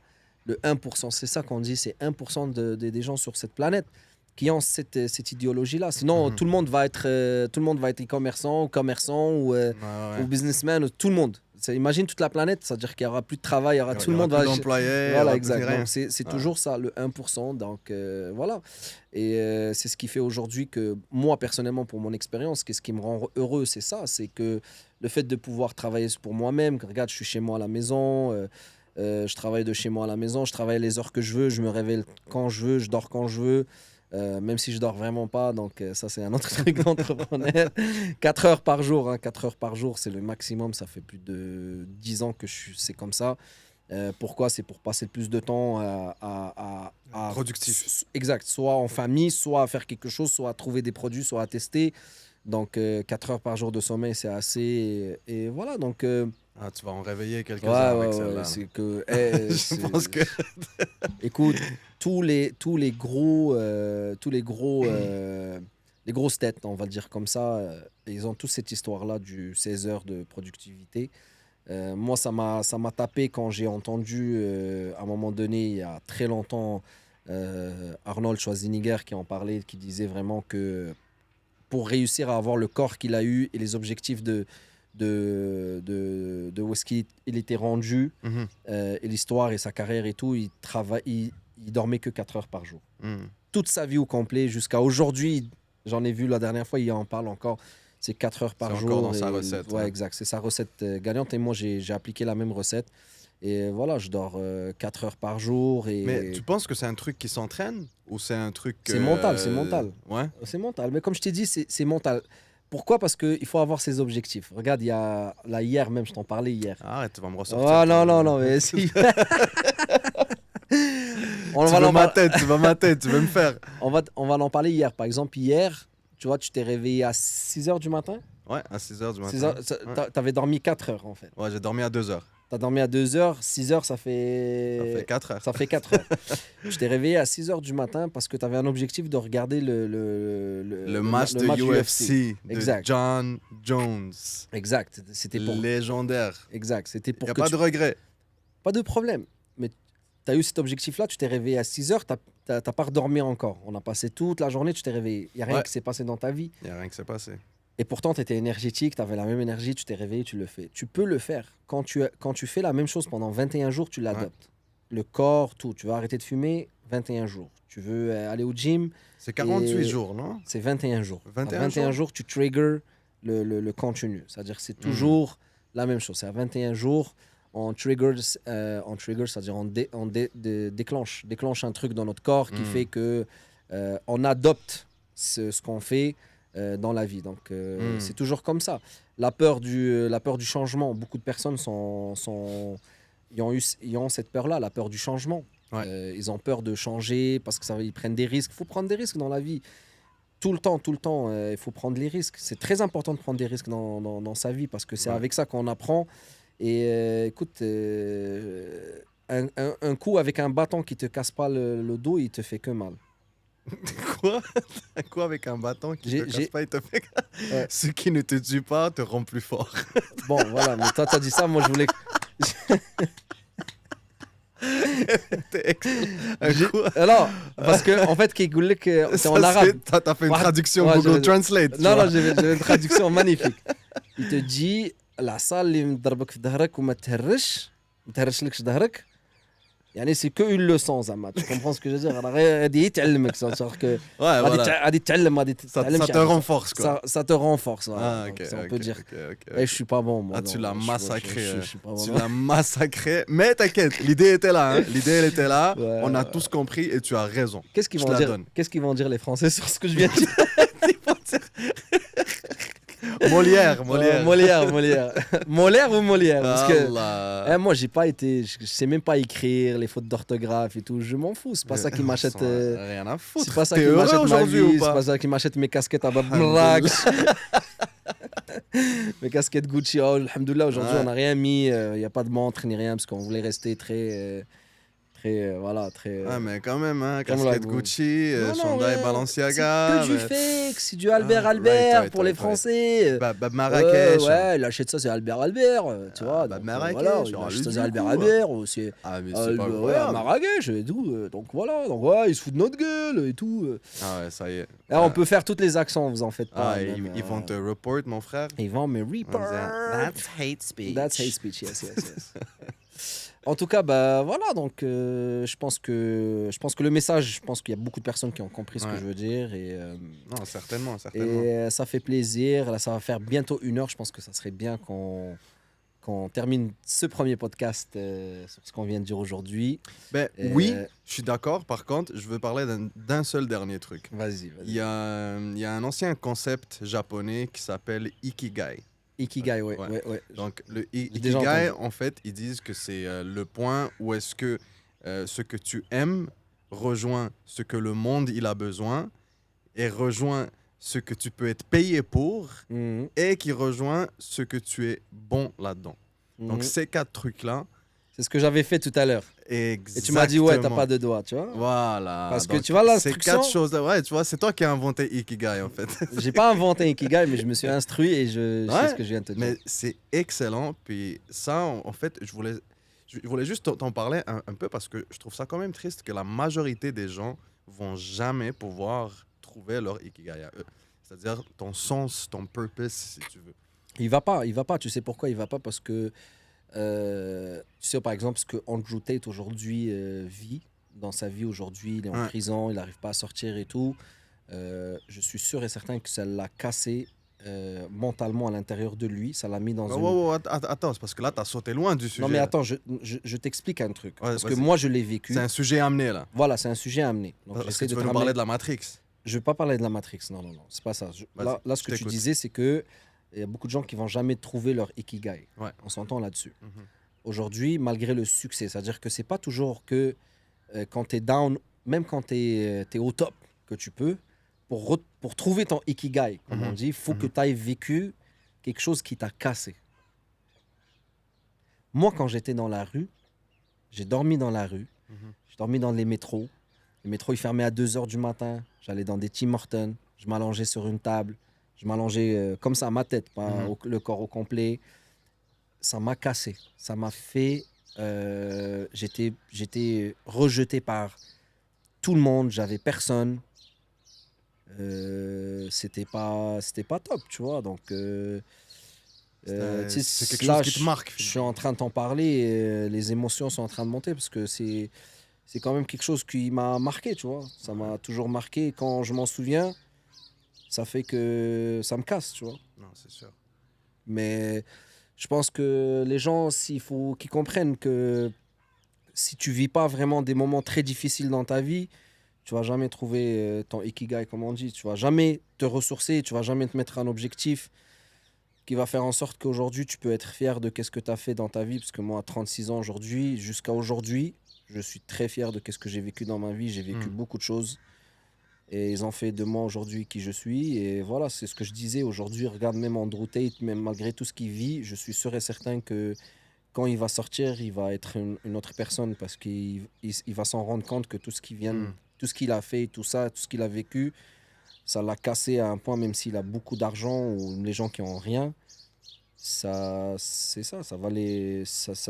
le 1%. C'est ça qu'on dit, c'est 1% des gens sur cette planète qui ont cette idéologie-là. Sinon, tout le monde va être e-commerçant, commerçant ou businessman, tout le monde. Imagine toute la planète, c'est-à-dire qu'il n'y aura plus de travail, tout le monde va... Voilà, exactement. C'est toujours ça, le 1%. Donc, voilà. Et c'est ce qui fait aujourd'hui que moi, personnellement, pour mon expérience, ce qui me rend heureux, c'est ça. C'est que le fait de pouvoir travailler pour moi-même, regarde, je suis chez moi à la maison... je travaille de chez moi à la maison, je travaille les heures que je veux, je me réveille quand je veux, je dors quand je veux, même si je dors vraiment pas, donc ça c'est un autre truc d'entrepreneur. 4 heures par jour, 4 heures par jour c'est le maximum, ça fait plus de 10 ans que c'est comme ça. Pourquoi? C'est pour passer plus de temps à productif. Exact, soit en famille, soit à faire quelque chose, soit à trouver des produits, soit à tester. Donc 4 heures par jour de sommeil c'est assez, et voilà donc... tu vas en réveiller quelques-uns avec celle-là. C'est que, je pense que... Écoute, tous les grosses têtes, on va le dire comme ça, ils ont tous cette histoire-là du 16 heures de productivité. Moi, ça m'a tapé quand j'ai entendu, à un moment donné, il y a très longtemps, Arnold Schwarzenegger qui en parlait, qui disait vraiment que pour réussir à avoir le corps qu'il a eu et les objectifs de où est-ce qu'il était rendu, et l'histoire et sa carrière et tout, il dormait que 4 heures par jour. Toute sa vie au complet, jusqu'à aujourd'hui, j'en ai vu la dernière fois, il en parle encore, c'est 4 heures par jour. C'est encore dans sa recette. Ouais, exact, c'est sa recette gagnante et moi j'ai appliqué la même recette. Et voilà, je dors 4 heures par jour. Mais tu penses que c'est un truc qui s'entraîne ou c'est un truc... C'est mental, c'est mental. Ouais. C'est mental, mais comme je t'ai dit, c'est mental. Pourquoi? Parce qu'il faut avoir ses objectifs. Regarde, il y a là, hier même, je t'en parlais hier. Arrête, tu vas me ressortir. Oh non, mais si. Tu vas ma tête, tu vas me faire. On va en parler hier. Par exemple, hier, tu vois, tu t'es réveillé à 6 h du matin. Ouais, à 6 h du matin. T'avais dormi 4 heures en fait. Ouais, j'ai dormi à 2 h. T'as dormi à 2 h, 6 h, ça fait 4 heures. Ça fait 4 heures. Je t'ai réveillé à 6 h du matin parce que tu avais un objectif de regarder le match de UFC exact. De John Jones. Exact. C'était pour... Légendaire. Exact. C'était pour... Il n'y a pas de regret. Pas de problème. Mais tu as eu cet objectif-là, tu t'es réveillé à 6 h, tu n'as pas redormi encore. On a passé toute la journée, tu t'es réveillé. Il n'y a rien qui s'est passé dans ta vie. Il n'y a rien qui s'est passé. Et pourtant, tu étais énergétique, tu avais la même énergie, tu t'es réveillé, tu le fais. Tu peux le faire. Quand tu fais la même chose pendant 21 jours, tu l'adoptes. Le corps, tout. Tu vas arrêter de fumer, 21 jours. Tu veux aller au gym. C'est 48 jours, non? C'est 21 jours. 21 jours, tu triggers le continu. C'est-à-dire que c'est toujours la même chose. C'est à 21 jours, on trigger, c'est-à-dire on déclenche un truc dans notre corps qui fait que on adopte ce qu'on fait dans la vie. Donc, c'est toujours comme ça. La peur du changement. Beaucoup de personnes ils ont cette peur-là, la peur du changement. Ouais. Ils ont peur de changer parce qu'ils prennent des risques. Il faut prendre des risques dans la vie. Tout le temps, il faut prendre les risques. C'est très important de prendre des risques dans sa vie parce que c'est avec ça qu'on apprend. Et écoute, un coup avec un bâton qui ne te casse pas le dos, il te fait que mal. Quoi? Un coup avec un bâton qui te casse pas, il te fait... Ouais. Ce qui ne te tue pas te rend plus fort. Bon, voilà, mais toi, tu as dit ça, moi, je voulais... Alors, parce que en fait, c'est en arabe. T'as fait une traduction Google Translate. Non, j'ai une traduction magnifique. Il te dit la salle اللي مضربك في ظهرك وما تهرش لكش ظهرك. يعني c'est que une leçon زعما. Tu comprends ce que je veux dire? غادي يتعلمك c'est-à-dire que غادي تتعلم ça te renforce quoi. Ça te renforce. Ah, okay, on peut dire. Okay. Et je suis pas bon moi. Tu l'as massacré. Tu l'as massacré. Mais t'inquiète, l'idée était là. L'idée elle était là. Ouais. On a tous compris et tu as raison. Qu'est-ce qu'ils vont dire les Français sur ce que je viens de dire? Molière. Molière ou Molière? Parce que moi, je sais même pas écrire les fautes d'orthographe et tout. Je m'en fous. C'est pas ça qui m'achète. Rien à foutre. C'est pas ça qui m'achète ma vie. C'est pas ça qui m'achète mes casquettes à Babrak. Mes casquettes Gucci. Oh, alhamdoulilah, aujourd'hui, on n'a rien mis. Il n'y a pas de montre ni rien parce qu'on voulait rester très très, voilà, très... Ah, mais quand même, hein, Comme la casquette boum. Gucci, Non, chandail c'est Balenciaga. que du mais- fake, c'est du Albert Ah, Albert pour les right. Français. Marrakech. Hein. Ouais, il achète ça, c'est Albert Albert, tu vois. Donc voilà, Marrakech, il oh, achète ça, c'est du Albert coup. Albert. C'est Ah, mais c'est pas ouais, à incroyable. Marrakech et tout. Donc voilà, donc ouais, ils se foutent de notre gueule et tout. Ah ouais, ça y est. Là, on peut faire tous les accents, vous en faites pas. Ah, Même, ils vont te report, mon frère. ils vont me En disant, report. That's hate speech. That's hate speech, yes. En tout cas, bah voilà, donc je pense que le message, je pense qu'il y a beaucoup de personnes qui ont compris ce que Ouais. je veux dire Non, certainement. ça fait plaisir. Là, ça va faire bientôt 1 heure. Je pense que ça serait bien qu'on termine ce premier podcast sur ce qu'on vient de dire aujourd'hui. Ben, Et- oui, je suis d'accord. Par contre, je veux parler d'un seul dernier truc. Vas-y. Il y a un ancien concept japonais qui s'appelle Ikigai. Ikigai, ouais. Donc, le déjà Ikigai, entendu. en fait, ils disent que c'est le point où est-ce que ce que tu aimes rejoint ce que le monde il a besoin et rejoint ce que tu peux être payé pour Mhm, et qui rejoint ce que tu es bon là-dedans. mhm. Donc, ces 4 trucs-là, C'est ce que j'avais fait tout à l'heure. Et exactement. tu m'as dit, ouais, t'as pas de doigts, tu vois. Voilà. Parce que Donc, tu vois, ces l'instruction- 4 choses-là, ouais, tu vois, c'est toi qui as inventé Ikigai, en fait. J'ai pas inventé Ikigai, mais je me suis instruit et je sais Ouais, ce que je viens de te dire. Mais c'est excellent. Puis ça, en fait, je voulais juste t'en parler un peu parce que je trouve ça quand même triste que la majorité des gens vont jamais pouvoir trouver leur Ikigai à eux. C'est-à-dire ton sens, ton purpose, si tu veux. Il va pas. Tu sais pourquoi il va pas? Parce que, tu sais, par exemple, ce que Andrew Tate aujourd'hui vit dans sa vie aujourd'hui, il est en Ouais. prison, il n'arrive pas à sortir et tout. Je suis sûr et certain que ça l'a cassé mentalement à l'intérieur de lui. Ça l'a mis dans une... Attends, c'est parce que là, tu as sauté loin du sujet. Non, mais là. attends, je t'explique un truc. Ouais, Parce que vas-y. moi, je l'ai vécu. C'est un sujet amené, là. Voilà, c'est un sujet à amener. Donc, Parce j'essaie que tu de veux te nous ramener... parler de la Matrix. Je veux pas parler de la Matrix, non, c'est pas ça. Vas-y, Là, ce je que tu t'écoute. disais, c'est que il y a beaucoup de gens qui vont jamais trouver leur ikigai. Ouais. On s'entend là-dessus. Mhm. Aujourd'hui, malgré le succès, c'est-à-dire que c'est pas toujours que quand tu es down, même quand tu es au top, que tu peux, pour trouver ton ikigai, comme Mhm. on dit, il faut que Mhm. tu aies vécu quelque chose qui t'a cassé. Moi, quand j'étais dans la rue, j'ai dormi dans la rue, Mhm. j'ai dormi dans les métros. Les métros, ils fermaient à 2 h du matin. J'allais dans des Tim Hortons. Je m'allongeais sur une table. Je m'allongeais comme ça, ma tête, pas Mhm. le corps au complet. Ça m'a cassé. Ça m'a fait... j'étais rejeté par tout le monde. J'avais personne. C'était pas top, tu vois. Donc... tu sais, C'est quelque là, chose qui te marque. je suis en train de t'en parler et les émotions sont en train de monter parce que c'est quand même quelque chose qui m'a marqué, tu vois. Ça m'a toujours marqué. Quand je m'en souviens, ça fait que ça me casse, tu vois. Non, c'est sûr. Mais je pense que les gens, s'il faut qu'ils comprennent que si tu vis pas vraiment des moments très difficiles dans ta vie, tu vas jamais trouver ton ikigai, comme on dit. Tu vas jamais te ressourcer, tu vas jamais te mettre un objectif qui va faire en sorte qu'aujourd'hui, tu peux être fier de qu'est-ce que tu as fait dans ta vie. Parce que moi, à 36 ans aujourd'hui, jusqu'à aujourd'hui, je suis très fier de qu'est-ce que j'ai vécu dans ma vie. J'ai vécu beaucoup de choses. Et ils ont fait de moi aujourd'hui qui je suis. Et voilà, c'est ce que je disais. Aujourd'hui, regarde même Andrew Tate, même malgré tout ce qu'il vit, je suis sûr et certain que quand il va sortir, il va être une autre personne parce qu'il va s'en rendre compte que tout ce qui vient, tout ce qu'il a fait, tout ça, tout ce qu'il a vécu, ça l'a cassé à un point, même s'il a beaucoup d'argent ou les gens qui ont rien, ça, c'est ça, ça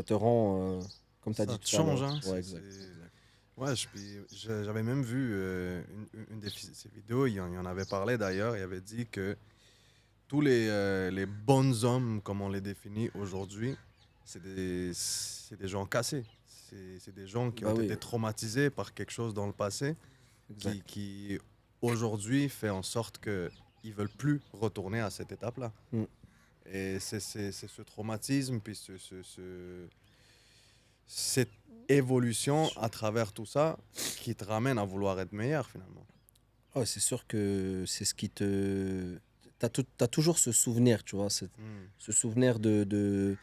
te rend, comme tu as Ça dit te tout à l'heure. change, hein. Ouais, exact. Ouais, j'avais même vu une de ses vidéos, il en avait parlé d'ailleurs, il avait dit que tous les bons hommes, comme on les définit aujourd'hui, c'est des gens cassés. C'est des gens qui ont été traumatisés par quelque chose dans le passé, qui aujourd'hui fait en sorte qu'ils ne veulent plus retourner à cette étape-là. Et c'est ce traumatisme, puis cette évolution à travers tout ça qui te ramène à vouloir être meilleur finalement. Ouais, c'est sûr que c'est ce qui te... T'as toujours ce souvenir, tu vois, ce souvenir de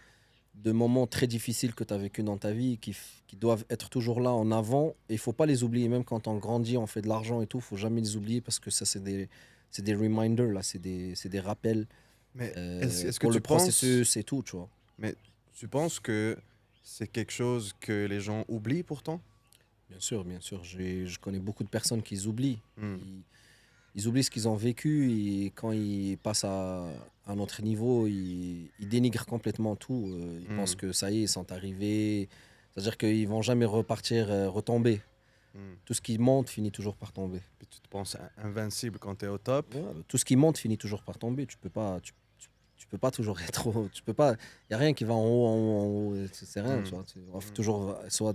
moments très difficiles que tu as vécu dans ta vie qui doivent être toujours là en avant. Et il faut pas les oublier, même quand on grandit, on fait de l'argent et tout, il faut jamais les oublier parce que ça, c'est des reminders, là, c'est des rappels. Mais est-ce que pour tu le processus et tout, tu vois. Mais tu penses que c'est quelque chose que les gens oublient pourtant? Bien sûr, bien sûr. Je connais beaucoup de personnes qui oublient. Hmm. Ils oublient ce qu'ils ont vécu et quand ils passent à un autre niveau, ils dénigrent complètement tout. Ils pensent que ça y est, ils sont arrivés. C'est-à-dire qu'ils vont jamais repartir, retomber. Hmm. Tout ce qui monte finit toujours par tomber. Puis tu te penses invincible quand tu es au top. Ouais, tout ce qui monte finit toujours par tomber. Tu peux pas toujours être tu peux pas. Il y a rien qui va en haut, en haut, en haut. C'est rien. Tu vois. Tu vas toujours soit.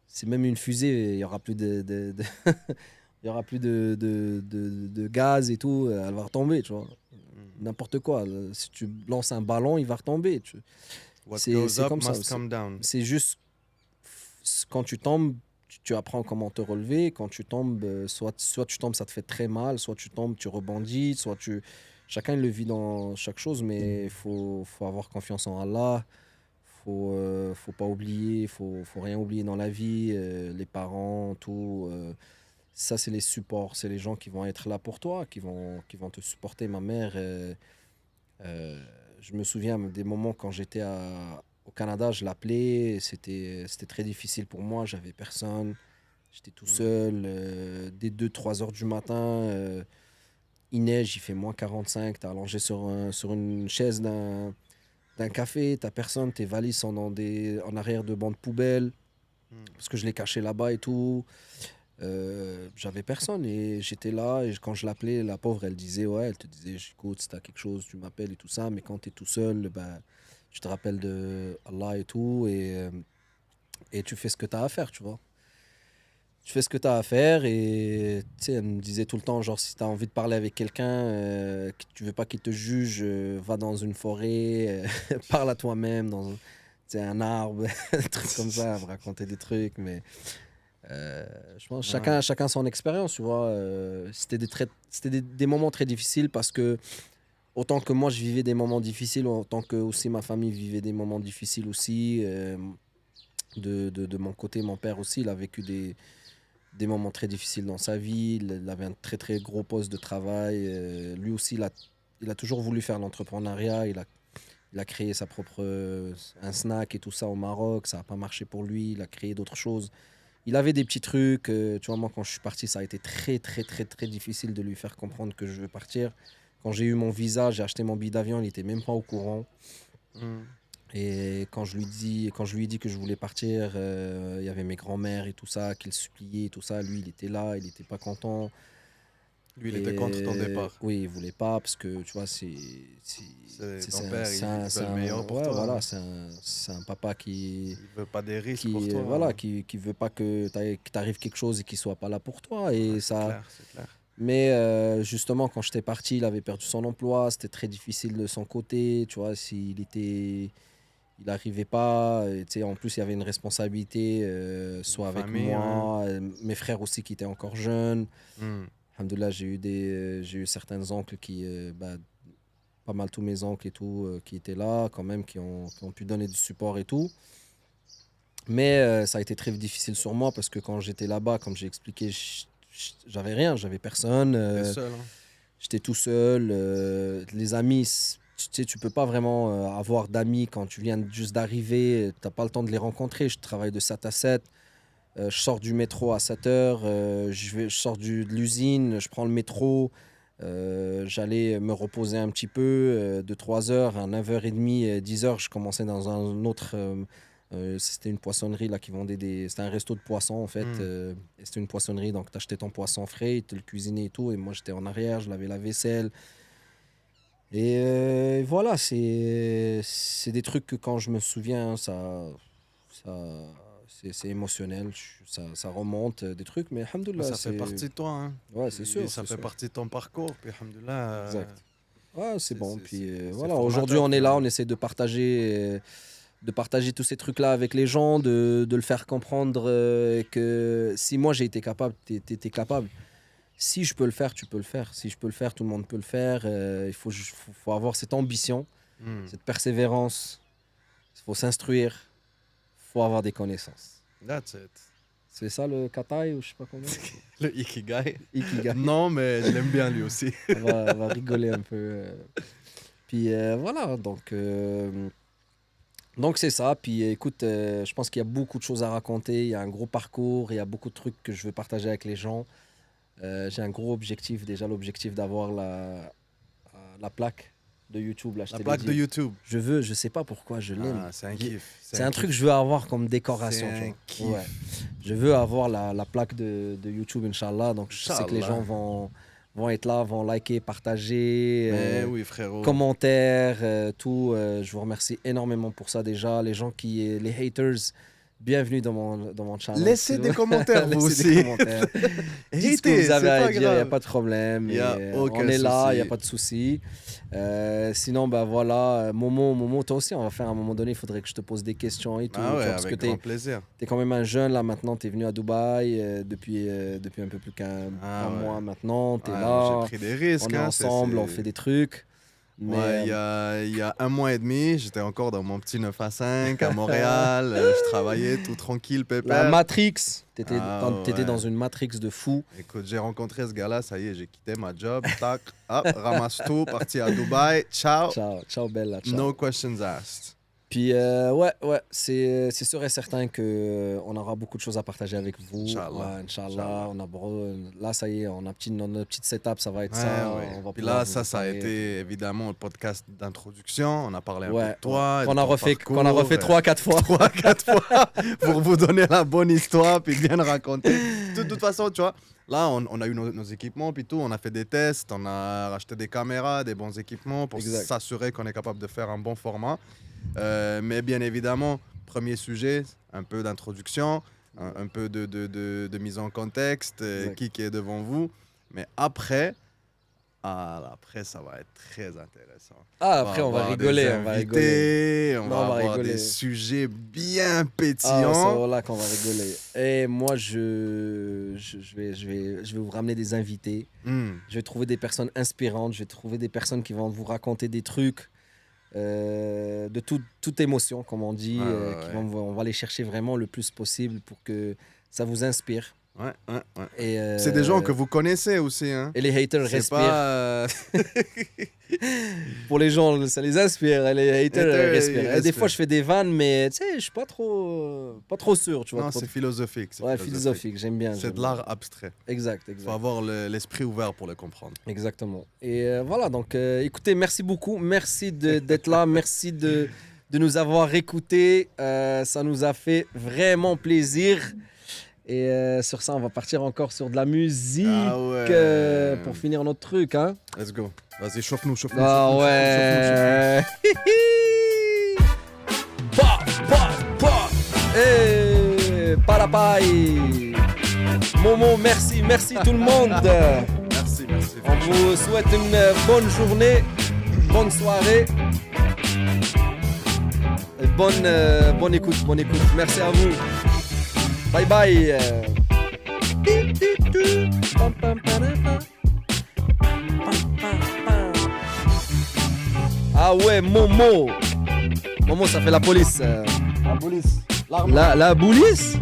C'est même une fusée. Il y aura plus il y aura plus de gaz et tout. Elle va retomber. Tu vois. N'importe quoi. Si tu lances un ballon, il va retomber. What goes up comme ça. must come down. C'est juste quand tu tombes, tu apprends comment te relever. Quand tu tombes, soit tu tombes, ça te fait très mal, soit tu tombes, tu rebondis, soit tu... Chacun le vit dans chaque chose, mais il faut avoir confiance en Allah. Faut pas oublier, faut rien oublier dans la vie. Les parents, tout. Ça, c'est les supports. C'est les gens qui vont être là pour toi, qui vont te supporter. Ma mère, je me souviens des moments quand j'étais au Canada, je l'appelais. C'était très difficile pour moi. J'avais personne. J'étais tout seul. Dès 2-3 heures du matin, il neige, il fait -45. T'es allongé sur une chaise d'un café. T'as personne. Tes valises sont en arrière de bancs de poubelle. Parce que je l'ai caché là-bas et tout. J'avais personne et j'étais là et quand je l'appelais, la pauvre, elle disait, ouais, elle te disait, écoute, si t'as quelque chose, tu m'appelles et tout ça, mais quand t'es tout seul, ben, tu te rappelles de Allah et tout et tu fais ce que t'as à faire, tu vois. Tu fais ce que t'as à faire et tu sais, elle me disait tout le temps, genre, si t'as envie de parler avec quelqu'un, que tu veux pas qu'il te juge, va dans une forêt, parle à toi-même dans un arbre, des trucs comme ça, elle me racontait des trucs, mais... je pense chacun son expérience, tu vois. C'était des moments très difficiles parce que autant que moi je vivais des moments difficiles, autant que aussi ma famille vivait des moments difficiles aussi. De mon côté, mon père aussi, il a vécu des moments très difficiles dans sa vie. Il avait un très très gros poste de travail. Lui aussi, il a toujours voulu faire l'entrepreneuriat. Il a créé sa propre un snack et tout ça au Maroc. Ça n'a pas marché pour lui. Il a créé d'autres choses. Il avait des petits trucs, tu vois, moi quand je suis parti, ça a été très très très très difficile de lui faire comprendre que je veux partir. Quand j'ai eu mon visa, j'ai acheté mon billet d'avion, il n'était même pas au courant. Et quand je lui ai dit que je voulais partir, il y avait mes grands-mères et tout ça, qui le suppliaient et tout ça. Lui, il était là, il n'était pas content. Lui, il était contre ton départ. Oui, il voulait pas parce que, tu vois, C'est ton père, il veut le meilleur pour ouais, toi. voilà, c'est un papa qui... Il veut pas des risques qui pour toi. voilà qui veut pas que t'arrive quelque chose et qu'il soit pas là pour toi et Ouais, ça c'est clair. mais justement quand j'étais parti il avait perdu son emploi, c'était très difficile de son côté, tu vois, il arrivait pas, et, tu sais, en plus il y avait une responsabilité soit avec famille, moi, mes frères aussi qui étaient encore jeunes. Hmm. Alhamdoulilah, j'ai eu certains oncles qui pas mal tous mes oncles et tout qui étaient là quand même, qui ont pu donner du support et tout. Mais ça a été très difficile sur moi parce que quand j'étais là-bas, comme j'ai expliqué, j'avais rien, j'avais personne. T'es seul, hein. J'étais tout seul. Les amis, tu sais, tu peux pas vraiment avoir d'amis quand tu viens juste d'arriver. Tu n'as pas le temps de les rencontrer. Je travaille de 7 à 7. Je sors du métro à 7 heures. Je sors de l'usine, je prends le métro. J'allais me reposer un petit peu de 3 heures à 9h30, 10 heures. Je commençais dans un autre. C'était une poissonnerie là qui vendait C'était un resto de poissons en fait. Et c'était une poissonnerie, donc tu achetais ton poisson frais, ils te le cuisinaient et tout. Et moi j'étais en arrière, je lavais la vaisselle. Et voilà, c'est des trucs que quand je me souviens, ça, c'est émotionnel, ça remonte des trucs, mais alhamdoulilah, Ça fait partie de toi, hein. Ouais, c'est sûr. Ça fait partie de ton parcours, puis alhamdoulilah. Exact. Ouais, c'est bon. Puis c'est voilà, formateur, aujourd'hui on est là, finalement. on essaie de partager tous ces trucs-là avec les gens, de le faire comprendre que si moi j'ai été capable, t'es capable. Si je peux le faire, tu peux le faire. Si je peux le faire, tout le monde peut le faire. Il faut avoir cette ambition, cette persévérance. Il faut s'instruire. Il faut avoir des connaissances. That's it. C'est ça le katai ou je sais pas comment. Le Ikigai. Ikigai. Non, mais je l'aime bien lui aussi. On va rigoler un peu. Puis voilà, donc Donc c'est ça, puis écoute, je pense qu'il y a beaucoup de choses à raconter, il y a un gros parcours, il y a beaucoup de trucs que je veux partager avec les gens. J'ai un gros objectif, déjà l'objectif d'avoir la plaque de YouTube. Là, La plaque de YouTube. Je sais pas pourquoi je l'aime. C'est un kiff. C'est un truc que je veux avoir comme décoration. C'est un kiff. Ouais. Je veux avoir la plaque de YouTube, Inch'Allah. Donc je sais que les gens vont être là, vont liker, partager, oui, frérot. commentaires, tout. Je vous remercie énormément pour ça déjà. Les gens les haters, bienvenue dans mon channel. Laissez des commentaires, vous aussi. Des commentaires. Dites ce que vous avez à dire, il n'y a pas de problème. On est là, il n'y a pas de souci. Sinon, bah voilà, Momo, toi aussi, on va faire à un moment donné, il faudrait que je te pose des questions et tout. Ah ouais, parce avec que grand plaisir. Tu es quand même un jeune, là maintenant, tu es venu à Dubaï depuis un peu plus qu'un mois maintenant. Tu es là, j'ai pris des risques. on est ensemble, on fait des trucs. Mais, ouais, il y a 1 mois et demi, j'étais encore dans mon petit 9 à 5 à Montréal. Je travaillais tout tranquille, pépère. La Matrix, t'étais dans une Matrix de fou. Écoute, j'ai rencontré ce gars-là, ça y est, j'ai quitté ma job. Tac, hop, ramasse tout, parti à Dubaï. Ciao. Ciao, Bella. Ciao. No questions asked. Puis, c'est sûr et certain qu'on aura beaucoup de choses à partager avec vous. Inch'Allah. Là, ça y est, on a notre petite setup, ça va être ça. Ouais. On va puis là, ça a été évidemment le podcast d'introduction. On a parlé un peu de toi. Qu'on a refait 3-4 fois. 3-4 fois pour vous donner la bonne histoire, puis bien raconter. De toute façon, tu vois, là, on a eu nos équipements, puis tout. On a fait des tests, on a racheté des caméras, des bons équipements pour s'assurer qu'on est capable de faire un bon format. Mais bien évidemment, premier sujet, un peu d'introduction, un peu de mise en contexte, qui est devant vous. Mais après, ça va être très intéressant. Après, on va rigoler. On va avoir des sujets bien pétillants. C'est voilà qu'on va rigoler. Et moi, je vais vous ramener des invités. Je vais trouver des personnes inspirantes. Je vais trouver des personnes qui vont vous raconter des trucs. De toute émotion, comme on dit, on va les chercher vraiment le plus possible pour que ça vous inspire. Et c'est des gens que vous connaissez aussi. Hein. Et les haters respirent. Pour les gens, ça les inspire. Et les haters respirent. Et des fois, je fais des vannes, mais tu sais, je suis pas trop sûr. Tu vois, non, c'est philosophique. Philosophique, j'aime bien. C'est de l'art abstrait. Exact. Il faut avoir l'esprit ouvert pour le comprendre. Exactement. Et voilà, donc écoutez, merci beaucoup. Merci d'être là. Merci de nous avoir écoutés. Ça nous a fait vraiment plaisir. Et sur ça, on va partir encore sur de la musique pour finir notre truc. Hein. Let's go. Vas-y, chauffe-nous. Ah ouais. Parapai. Momo, merci tout le monde. Merci. On vous souhaite une bonne journée, bonne soirée. Bonne écoute. Merci à vous. Bye bye. Ah ouais, Momo, ça fait la police. La police. La police.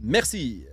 Merci.